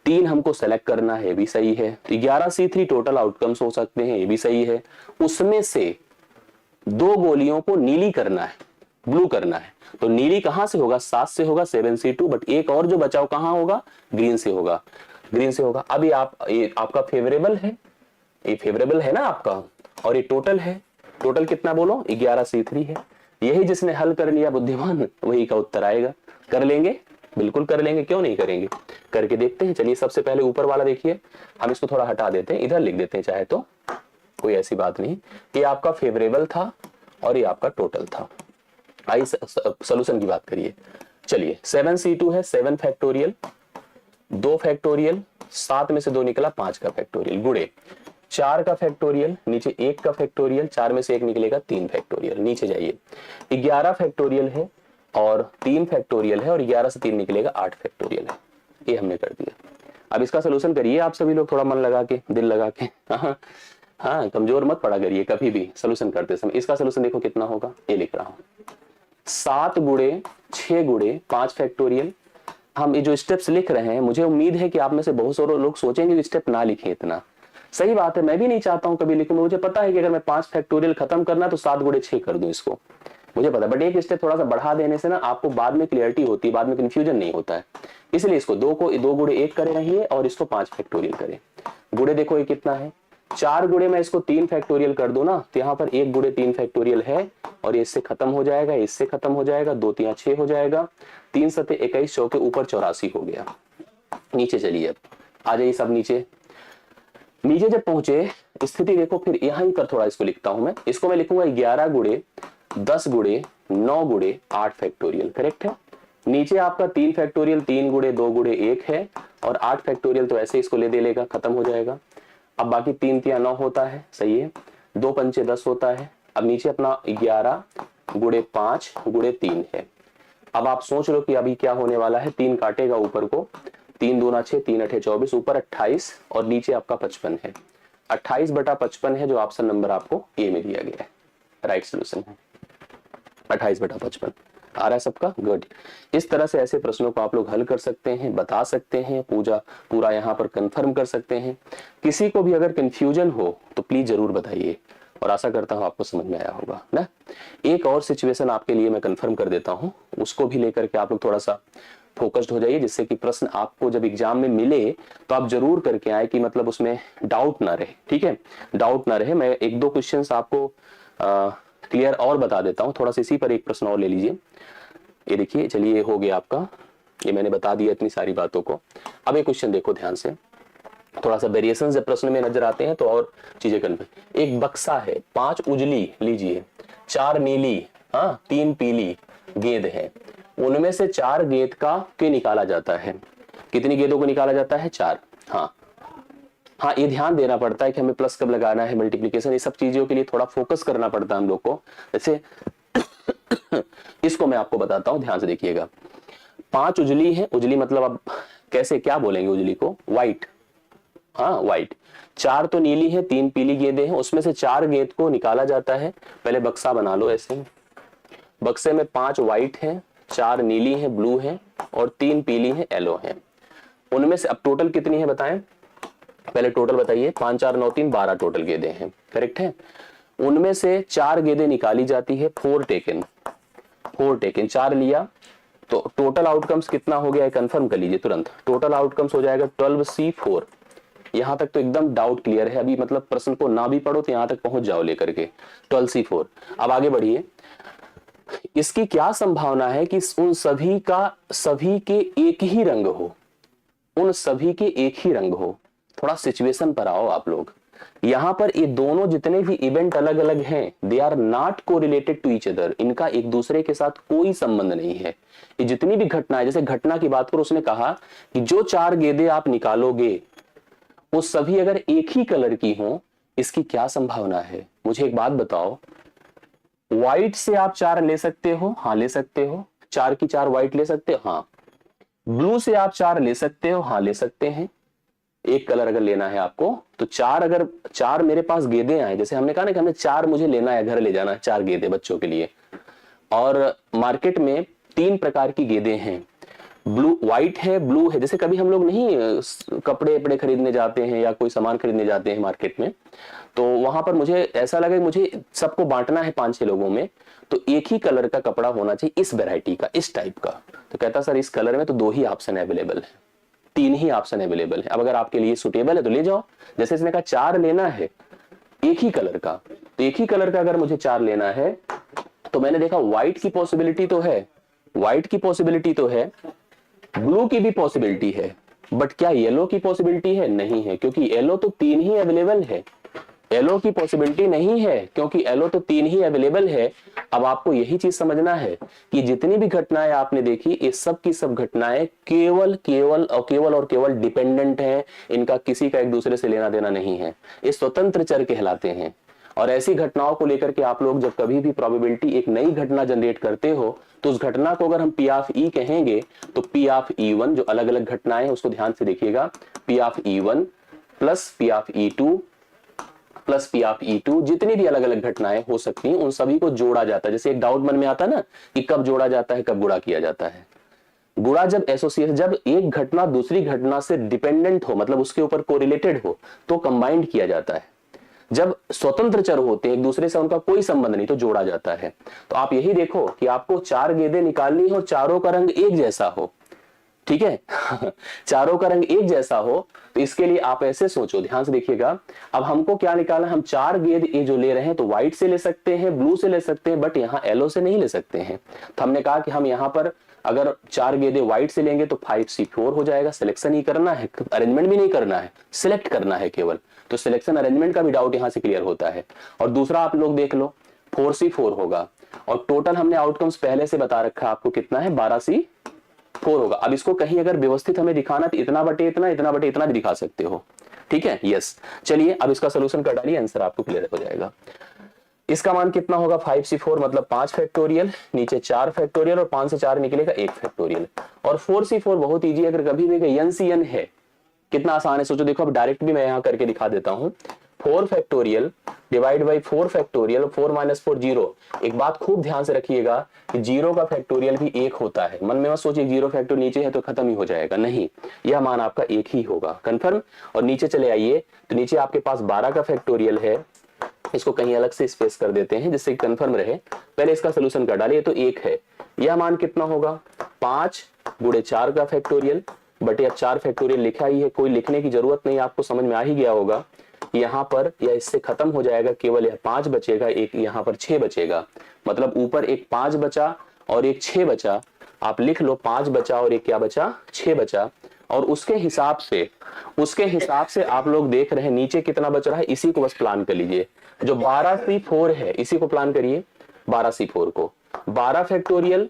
3 हमको सेलेक्ट करना है, भी सही है, तो 11C3 टोटल आउटकम्स हो सकते हैं, ये भी सही है। उसमें से 2 गोलियों को नीली करना है, ब्लू करना है, तो नीली कहां से होगा, 7 से होगा, 7C2, बट एक और जो बचाव कहां होगा, ग्रीन से होगा, ग्रीन से होगा। अब ये आपका फेवरेबल है, ये फेवरेबल है ना आपका, और ये टोटल है, टोटल कितना बोलो, 11C3 है। यही जिसने हल कर लिया बुद्धिमान, वही का उत्तर आएगा। कर लेंगे, बिल्कुल कर लेंगे, क्यों नहीं करेंगे, करके देखते हैं। चलिए सबसे पहले ऊपर वाला देखिए, हम इसको थोड़ा हटा देते हैं, इधर लिख देते हैं चाहे तो, कोई ऐसी बात नहीं। ये आपका फेवरेबल था और ये आपका टोटल था। आइए सॉल्यूशन की बात करिए। चलिए 7c2 है 7 फैक्टोरियल, 2 फैक्टोरियल, 7 में से 2 निकला 5 का फैक्टोरियल, गुड़े 4 का फैक्टोरियल, नीचे 1 का फैक्टोरियल, 4 में से 1 निकलेगा 3 फैक्टोरियल, नीचे जाइए 11 फैक्टोरियल है और 3 फैक्टोरियल है और 11 से 3 निकलेगा 8 फैक्टोरियल है। ये हमने कर दिया। अब इसका सोल्यूशन करिए आप सभी लोग, थोड़ा मन लगा के, दिल लगा के। हाँ, कमजोर मत पड़ा करिए कभी भी सोल्यूशन करते समय। इसका सोल्यूशन देखो कितना होगा, ये लिख रहा हूं 7 गुणे 6 गुणे 5 फैक्टोरियल। हम ये जो स्टेप्स लिख रहे हैं, मुझे उम्मीद है कि आप में से बहुत सारे लोग सोचेंगे कि स्टेप ना लिखें इतना। सही बात है, मैं भी नहीं चाहता हूं कभी लिखूं। मुझे पता है कि अगर मैं 5 फैक्टोरियल खत्म करना तो 7 गुणे 6 कर दूं इसको, मुझे पता है। बट एक स्टेप थोड़ा सा बढ़ा देने से ना आपको बाद में क्लियरिटी होती है, बाद में कंफ्यूजन नहीं होता है। इसलिए इसको 2 गुणे 1 करे रहिए और इसको 5 फैक्टोरियल करें। गुणे देखो ये कितना है, 4 गुणे मैं इसको 3 फैक्टोरियल कर दूं ना, तो यहाँ पर 1 गुणे 3 फैक्टोरियल है और ये इससे खत्म हो जाएगा, इससे खत्म हो जाएगा, 2 3 6 हो जाएगा, 3 सते 21, 100 के ऊपर 84 हो गया। नीचे चलिए, अब आ जाइए सब नीचे। नीचे जब पहुंचे स्थिति देखो, फिर यहां पर थोड़ा इसको लिखता हूं मैं, इसको मैं लिखूंगा 11 गुणे 10 गुणे 9 गुणे 8 फैक्टोरियल, करेक्ट है। नीचे आपका 3 फैक्टोरियल 3 गुणे 2 गुणे 1 है और 8 फैक्टोरियल तो ऐसे इसको ले लेगा, खत्म हो जाएगा। अब बाकी 3 3 9 होता है, सही है, 2 पंचे 10 होता है। अब नीचे अपना 11 गुणे 5 गुणे 3 है। अब आप सोच लो कि अभी क्या होने वाला है, 3 काटेगा ऊपर को, 3 दूना 6, 3 अठे 24, ऊपर 28 और नीचे आपका 55 है। 28/55 है जो ऑप्शन नंबर आपको ए में दिया गया है, राइट सोल्यूशन है 28/55। आ रहा है सबका, गुड। इस तरह से ऐसे प्रश्नों को आप लोग हल कर सकते हैं, बता सकते हैं, पूरा यहाँ पर कंफर्म कर सकते हैं। किसी को भी अगर कंफ्यूजन हो तो प्लीज जरूर बताइए और आशा करता हूं आपको समझ में आया होगा ना। एक और सिचुएशन आपके लिए मैं कंफर्म कर देता हूं, उसको भी लेकर के आप लोग थोड़ा सा फोकस्ड हो जाइए, जिससे कि प्रश्न आपको जब एग्जाम में मिले तो आप जरूर करके आए कि मतलब उसमें डाउट ना रहे, ठीक है, डाउट ना रहे। मैं 1-2 क्वेश्चंस आपको क्लियर और बता देता हूं, थोड़ा सा इसी पर एक प्रश्न और ले लीजिए। ये देखिए, चलिए हो गया आपका, ये मैंने बता दिया इतनी सारी बातों को। अब एक क्वेश्चन देखो ध्यान से, थोड़ा सा वेरिएशन जब प्रश्न में नजर आते हैं तो और चीजें कन्फर्म। एक बक्सा है, 5 उजली लीजिए, 4 नीली, 3 पीली गेंद है, उनमें से 4 गेंद का क्यों निकाला जाता है? कितनी गेंदों को निकाला जाता है? 4। हाँ, ये ध्यान देना पड़ता है कि हमें प्लस कब लगाना है, मल्टीप्लीकेशन, ये सब चीजों के लिए थोड़ा फोकस करना पड़ता है हम लोग को। जैसे इसको मैं आपको बताता हूं, ध्यान से देखिएगा। 5 उजली है, उजली मतलब अब कैसे क्या बोलेंगे उजली को? White, white. 4 तो नीली है, 3 पीली गेंदें हैं, उसमें से 4 गेंद को निकाला जाता है। पहले बक्सा बना लो ऐसे, बक्से में 5 व्हाइट है, 4 नीली है, ब्लू है और 3 पीली है, येलो है। उनमें से अब टोटल कितनी है बताएं, पहले टोटल बताइए। 5 4 9 3 12 टोटल गेंदें हैं, करेक्ट है। उनमें से 4 गेंदें निकाली जाती है, 4 टेकन, 4 लिया तो टोटल आउटकम्स कितना हो गया है कंफर्म कर लीजिए तुरंत। टोटल आउटकम्स हो जाएगा 12C4। यहां तक तो एकदम डाउट क्लियर है, अभी मतलब प्रश्न को ना भी पढ़ो तो यहां तक पहुंच जाओ लेकर के 12C4। अब आगे बढ़िए, इसकी क्या संभावना है कि उन सभी के एक ही रंग हो, उन सभी के एक ही रंग हो। थोड़ा सिचुएशन पर आओ आप लोग। यहां पर ये दोनों जितने भी इवेंट अलग अलग हैं, they are not correlated to each other, इनका एक दूसरे के साथ कोई संबंध नहीं है। ये जितनी भी घटनाएं, जैसे घटना की बात करो, उसने कहा कि जो 4 गेंदें आप निकालोगे वो सभी अगर एक ही कलर की हो, इसकी क्या संभावना है? मुझे एक बात बताओ, व्हाइट से आप 4 ले सकते हो? हाँ ले सकते हो। 4 की 4 व्हाइट ले सकते हो? हाँ। ब्लू से आप 4 ले सकते हो? हाँ ले सकते हैं। एक कलर अगर लेना है आपको तो 4, अगर 4 मेरे पास गेंदें आए, जैसे हमने कहा ना कि हमें 4 मुझे लेना है, घर ले जाना है 4 गेंदें बच्चों के लिए, और मार्केट में 3 प्रकार की गेंदें हैं, ब्लू, व्हाइट है, ब्लू है। जैसे कभी हम लोग नहीं कपड़े खरीदने जाते हैं या कोई सामान खरीदने जाते हैं मार्केट में, तो वहां पर मुझे ऐसा लगा कि मुझे सबको बांटना है 5-6 लोगों में, तो एक ही कलर का कपड़ा होना चाहिए, इस वैरायटी का, इस टाइप का। तो कहता सर इस कलर में तो 2 ही ऑप्शन अवेलेबल है, 3 ही ऑप्शन अवेलेबल है, अब अगर आपके लिए सुटेबल है तो ले जाओ। जैसे इसने कहा 4 लेना है एक ही कलर का, तो एक ही कलर का अगर मुझे 4 लेना है तो मैंने देखा व्हाइट की पॉसिबिलिटी तो है, व्हाइट की पॉसिबिलिटी तो है, ब्लू की भी पॉसिबिलिटी है, बट क्या येलो की पॉसिबिलिटी है? नहीं है, क्योंकि येलो तो 3 ही अवेलेबल है। येलो की पॉसिबिलिटी नहीं है क्योंकि येलो तो 3 ही अवेलेबल है। अब आपको यही चीज समझना है कि जितनी भी घटनाएं आपने देखी, ये सब की सब घटनाएं केवल केवल और केवल डिपेंडेंट हैं, इनका किसी का एक दूसरे से लेना देना नहीं है, ये स्वतंत्र चर कहलाते हैं। और ऐसी घटनाओं को लेकर के आप लोग जब कभी भी प्रोबेबिलिटी एक नई घटना जनरेट करते हो, तो उस घटना को अगर हम पी ऑफ ई कहेंगे तो पी ऑफ ई वन, जो अलग अलग घटनाएं उसको ध्यान से देखिएगा, p of e one plus p of e two plus p of e two, जितनी भी अलग अलग घटनाएं हो सकती हैं उन सभी को जोड़ा जाता है। जैसे एक डाउट मन में आता है ना कि कब जोड़ा जाता है, कब गुणा किया जाता है। गुणा जब एसोसिएशन, जब एक घटना दूसरी घटना से डिपेंडेंट हो, मतलब उसके ऊपर कोरिलेटेड हो, तो कंबाइंड किया जाता है। जब स्वतंत्र चर होते हैं, एक दूसरे से उनका कोई संबंध नहीं, तो जोड़ा जाता है। तो आप यही देखो कि आपको 4 गेंदें निकालनी हो, चारों का रंग एक जैसा हो, ठीक है चारों का रंग एक जैसा हो, तो इसके लिए आप ऐसे सोचो, ध्यान से देखिएगा। अब हमको क्या निकालना है, हम 4 गेंद ये जो ले रहे हैं तो व्हाइट से ले सकते हैं, ब्लू से ले सकते हैं, बट यहाँ येलो से नहीं ले सकते हैं। तो हमने कहा कि हम यहाँ पर अगर 4 गेंदें व्हाइट से लेंगे तो 5C4 हो जाएगा। सिलेक्शन ही करना है, अरेंजमेंट भी नहीं करना है, सिलेक्ट करना है केवल। तो सिलेक्शन अरेंजमेंट का भी डाउट यहाँ से क्लियर होता है। और दूसरा आप लोग देख लो, 4C4 होगा, और टोटल हमने आउटकम्स पहले से बता रखा है आपको कितना है, 12C4 होगा। अब इसको कहीं अगर व्यवस्थित हमें दिखाना तो इतना बटे इतना, इतना बटे इतना भी दिखा सकते हो, ठीक है। यस, चलिए अब इसका सोल्यूशन कर डालिए, आंसर आपको क्लियर हो जाएगा। इसका मान कितना होगा, 5C4 मतलब 5 फैक्टोरियल, नीचे 4 फैक्टोरियल, और 5 से 4 निकलेगा 1 फैक्टोरियल। और 4C4 बहुत ईजी, अगर कभी भी NCN है, कितना आसान है सोचो। देखो अब डायरेक्ट भी मैं यहां करके दिखा देता हूं, 4 फैक्टोरियल डिवाइड बाई 4 फैक्टोरियल, 4 - 4 0। एक बात खूब ध्यान से रखिएगा कि 0 का फैक्टोरियल भी 1 होता है। मन में मत सोचिए 0 फैक्टोरियल नीचे है तो खत्म ही हो जाएगा, नहीं, यह मान आपका 1 ही होगा, कंफर्म। और नीचे चले आइए, तो नीचे आपके पास 12 का फैक्टोरियल है, इसको कहीं अलग से स्पेस कर देते हैं जिससे कंफर्म रहे। पहले इसका सोल्यूशन कर डालिए, तो 1 है, यह मान कितना होगा, 5 × 4 का फैक्टोरियल, बटे अब 4 फैक्टोरियल लिखा ही है, कोई लिखने की जरूरत नहीं, आपको समझ में आ ही गया होगा। यहाँ पर या इससे खत्म हो जाएगा, केवल यह 5 बचेगा, एक यहाँ पर 6 बचेगा, मतलब ऊपर एक 5 बचा और एक 6 बचा। आप लिख लो 5 बचा और एक क्या बचा, 6 बचा। और उसके हिसाब से आप लोग देख रहे हैं नीचे कितना बच रहा है, इसी को बस प्लान कर लीजिए। जो 12C4 है इसी को प्लान करिए, 12C4 को 12 फैक्टोरियल,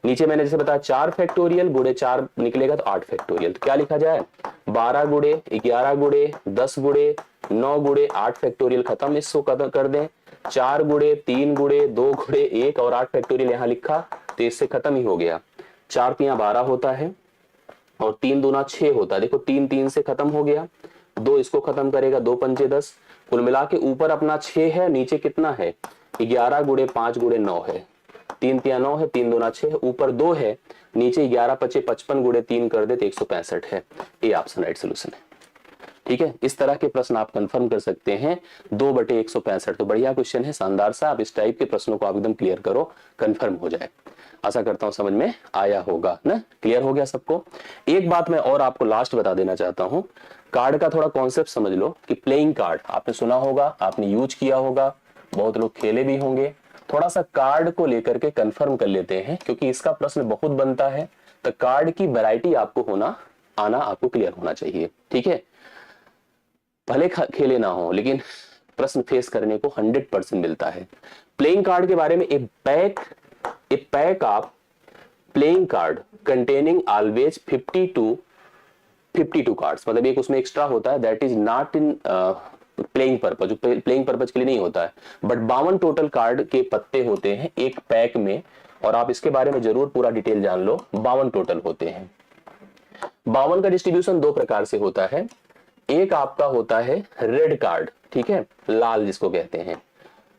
नीचे मैंने जैसे बताया 4 फैक्टोरियल, गुणे 4 निकलेगा तो 8 फैक्टोरियल। तो क्या लिखा जाए, 12 गुणे 11 गुणे 10 गुणे 9 गुणे 8 फैक्टोरियल, खत्म, इसको कर दें। 4 गुणे 3 गुणे 2 गुणे 1 और 8 फैक्टोरियल यहाँ लिखा, तो इससे खत्म ही हो गया। 4 × 3 = 12 होता है और 3 दूना 6 होता है। देखो 3 3 से खत्म हो गया, 2 इसको खत्म करेगा, 2 पंचे 10, कुल मिला के ऊपर अपना 6 है, नीचे कितना है, 11 गुणे 5 गुणे 9 है, 3 × 3 = 9 है, 3 दूना 6, ऊपर 2 है, नीचे 11 × 5 = 55 गुणे 3 कर दे तो 165 है। ये ऑप्शन राइट सोल्यूशन है, ठीक है। इस तरह के प्रश्न आप कंफर्म कर सकते हैं, 2/165। तो बढ़िया क्वेश्चन है, शानदार सा। आप इस टाइप के प्रश्नों को आप एकदम क्लियर करो, कंफर्म हो जाए। आशा करता हूं समझ में आया होगा ना, क्लियर हो गया सबको। एक बात मैं और आपको लास्ट बता देना चाहता हूं, कार्ड का थोड़ा कॉन्सेप्ट समझ लो कि प्लेइंग कार्ड आपने सुना होगा, आपने यूज किया होगा, बहुत लोग खेले भी होंगे। थोड़ा सा कार्ड को लेकर के कंफर्म कर लेते हैं, क्योंकि इसका प्रश्न बहुत बनता है। तो कार्ड की वैरायटी आपको आना आपको क्लियर होना चाहिए, ठीक है। भले खेले ना हो, लेकिन प्रश्न फेस करने को 100% मिलता है। प्लेइंग कार्ड के बारे में, a pack of playing card containing always 52 cards, मतलब एक उसमें एक्स्ट्रा होता है, that is not in playing purpose, जो प्लेइंग पर्पज के लिए नहीं होता है, बट 52 टोटल कार्ड के पत्ते होते हैं एक पैक में। और आप इसके बारे में जरूर पूरा डिटेल जान लो, 52 टोटल होते हैं। 52 का डिस्ट्रीब्यूशन 2 प्रकार से होता है। एक आपका होता है रेड कार्ड, ठीक है, लाल जिसको कहते हैं,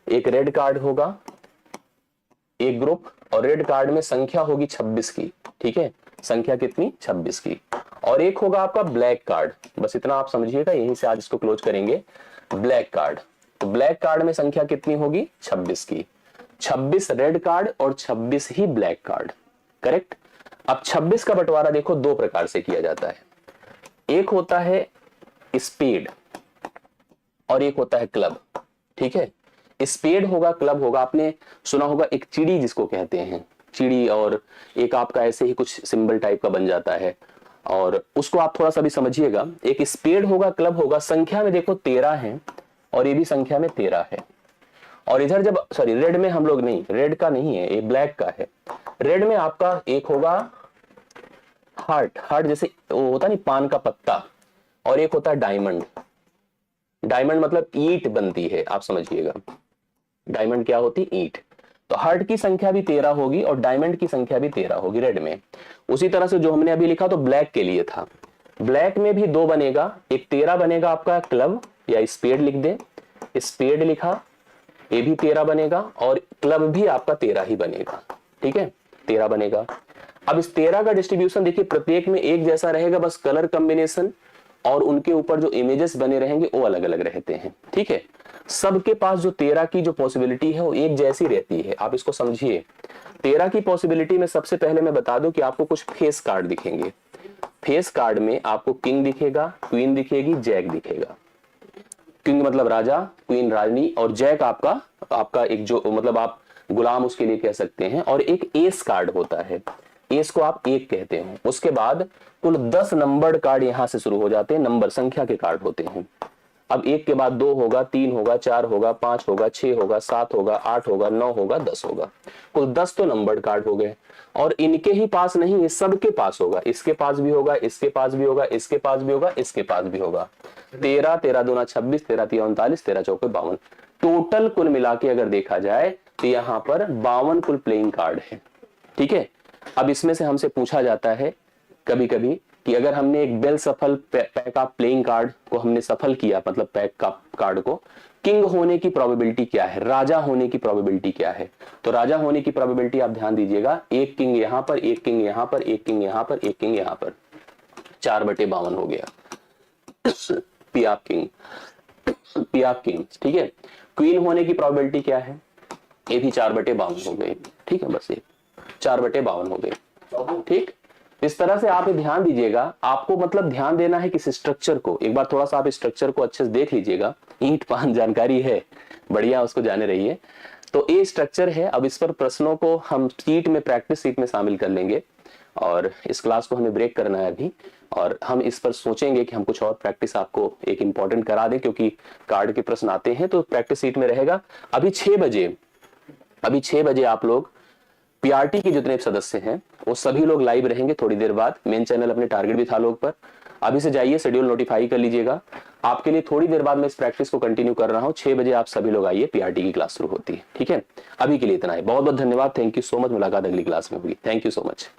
एक रेड कार्ड होगा एक ग्रुप, और रेड कार्ड में संख्या होगी 26 की, ठीक है, संख्या कितनी, 26 की। और एक होगा आपका ब्लैक कार्ड, बस इतना आप समझिएगा, यहीं से आज इसको क्लोज करेंगे। ब्लैक कार्ड, तो ब्लैक कार्ड में संख्या कितनी होगी, 26 की, 26 रेड कार्ड और 26 ही ब्लैक कार्ड, करेक्ट। अब 26 का बंटवारा देखो 2 प्रकार से किया जाता है, एक होता है स्पीड और एक होता है क्लब, ठीक है। स्पेड होगा, क्लब होगा। आपने सुना होगा एक चिड़ी जिसको कहते हैं, चिड़ी, और एक आपका ऐसे ही कुछ सिंबल टाइप का बन जाता है, और उसको आप थोड़ा सा भी समझिएगा। एक स्पेड होगा, क्लब होगा, संख्या में देखो 13 है और ये भी संख्या में 13 है। और इधर जब, सॉरी रेड में हम लोग नहीं, रेड का नहीं है, ये ब्लैक का है। रेड में आपका एक होगा हार्ट, हार्ट जैसे वो होता नहीं पान का पत्ता, और एक होता है डायमंड। डायमंड मतलब ईंट बनती है, आप समझिएगा। डायमंड क्या होती, ईंट। तो हार्ट की संख्या भी 13 होगी और डायमंड की संख्या भी 13 होगी रेड में। उसी तरह से जो हमने अभी लिखा तो ब्लैक के लिए था, ब्लैक में भी 2 बनेगा, एक 13 बनेगा आपका क्लब या स्पेड लिख दे, स्पेड लिखा, ये भी 13 बनेगा, और क्लब भी आपका 13 ही बनेगा, ठीक है, 13 बनेगा। अब इस 13 का डिस्ट्रीब्यूशन देखिए, प्रत्येक में एक जैसा रहेगा, बस कलर कॉम्बिनेशन और उनके ऊपर जो इमेजेस बने रहेंगे वो अलग अलग रहते हैं, ठीक है। सबके पास जो 13 की जो पॉसिबिलिटी है वो एक जैसी रहती है, आप इसको समझिए। 13 की पॉसिबिलिटी में सबसे पहले मैं बता दूं कि आपको कुछ फेस कार्ड दिखेंगे। फेस कार्ड में आपको किंग दिखेगा, क्वीन दिखेगी, जैक दिखेगा। किंग मतलब राजा, क्वीन रानी, और जैक आपका एक जो मतलब आप गुलाम उसके लिए कह सकते हैं। और एक एस कार्ड होता है, एस को आप एक कहते हैं। उसके बाद कुल 10 नंबर्ड कार्ड यहां से शुरू हो जाते हैं, नंबर संख्या के कार्ड होते हैं। अब एक के बाद 2 होगा, 3 होगा, 4 होगा, 5 होगा, 6 होगा, 7 होगा, 8 होगा, 9 होगा, 10 होगा। कुल 10 तो नंबर्ड कार्ड हो गए। और इनके ही पास नहीं, ये सबके पास होगा, इसके पास भी होगा, इसके पास भी होगा, इसके पास भी होगा, इसके पास भी होगा। 13, 13 दूना 26, 13 3 39, 13 चौके 52। टोटल कुल मिला के अगर देखा जाए तो यहाँ पर 52 कुल प्लेइंग कार्ड है, ठीक है। अब इसमें से हमसे पूछा जाता है कभी कभी कि अगर हमने एक बेल सफल पैक ऑफ प्लेइंग कार्ड को हमने सफल किया, मतलब पैक का कार्ड को, किंग होने की प्रोबेबिलिटी क्या है, राजा होने की प्रोबेबिलिटी क्या है। तो राजा होने की प्रोबेबिलिटी आप ध्यान दीजिएगा, एक किंग यहां पर, एक किंग यहां पर, एक किंग यहां पर, एक किंग यहां पर, 4/52 हो गया। P of king, P of king, ठीक है। क्वीन होने की प्रोबेबिलिटी क्या है, ये भी 4/52 हो गए, ठीक है, बस ये 4/52 हो गए, ठीक। इस तरह से आप ध्यान दीजिएगा, आपको मतलब ध्यान देना है किस स्ट्रक्चर को। एक बार थोड़ा सा आप स्ट्रक्चर को अच्छे से देख लीजिएगा, ईंट पान जानकारी है, बढ़िया, उसको जाने रहिए। तो ये स्ट्रक्चर है। अब इस पर प्रश्नों को हम शीट में, प्रैक्टिस शीट में शामिल कर लेंगे, और इस क्लास को हमें ब्रेक करना है अभी, और हम इस पर सोचेंगे कि हम कुछ और प्रैक्टिस आपको एक इंपॉर्टेंट करा दें, क्योंकि कार्ड के प्रश्न आते हैं तो प्रैक्टिस शीट में रहेगा। अभी 6 बजे आप लोग पीआरटी के जितने सदस्य हैं वो सभी लोग लाइव रहेंगे थोड़ी देर बाद। मेन चैनल अपने टारगेट भी था लोग पर, अभी से जाइए, शेड्यूल नोटिफाई कर लीजिएगा। आपके लिए थोड़ी देर बाद मैं इस प्रैक्टिस को कंटिन्यू कर रहा हूं। 6 बजे आप सभी लोग आइए, पीआरटी की क्लास शुरू होती है, ठीक है। अभी के लिए इतना है, बहुत बहुत धन्यवाद, थैंक यू सो मच। मुलाकात अगली क्लास में होगी, थैंक यू सो मच।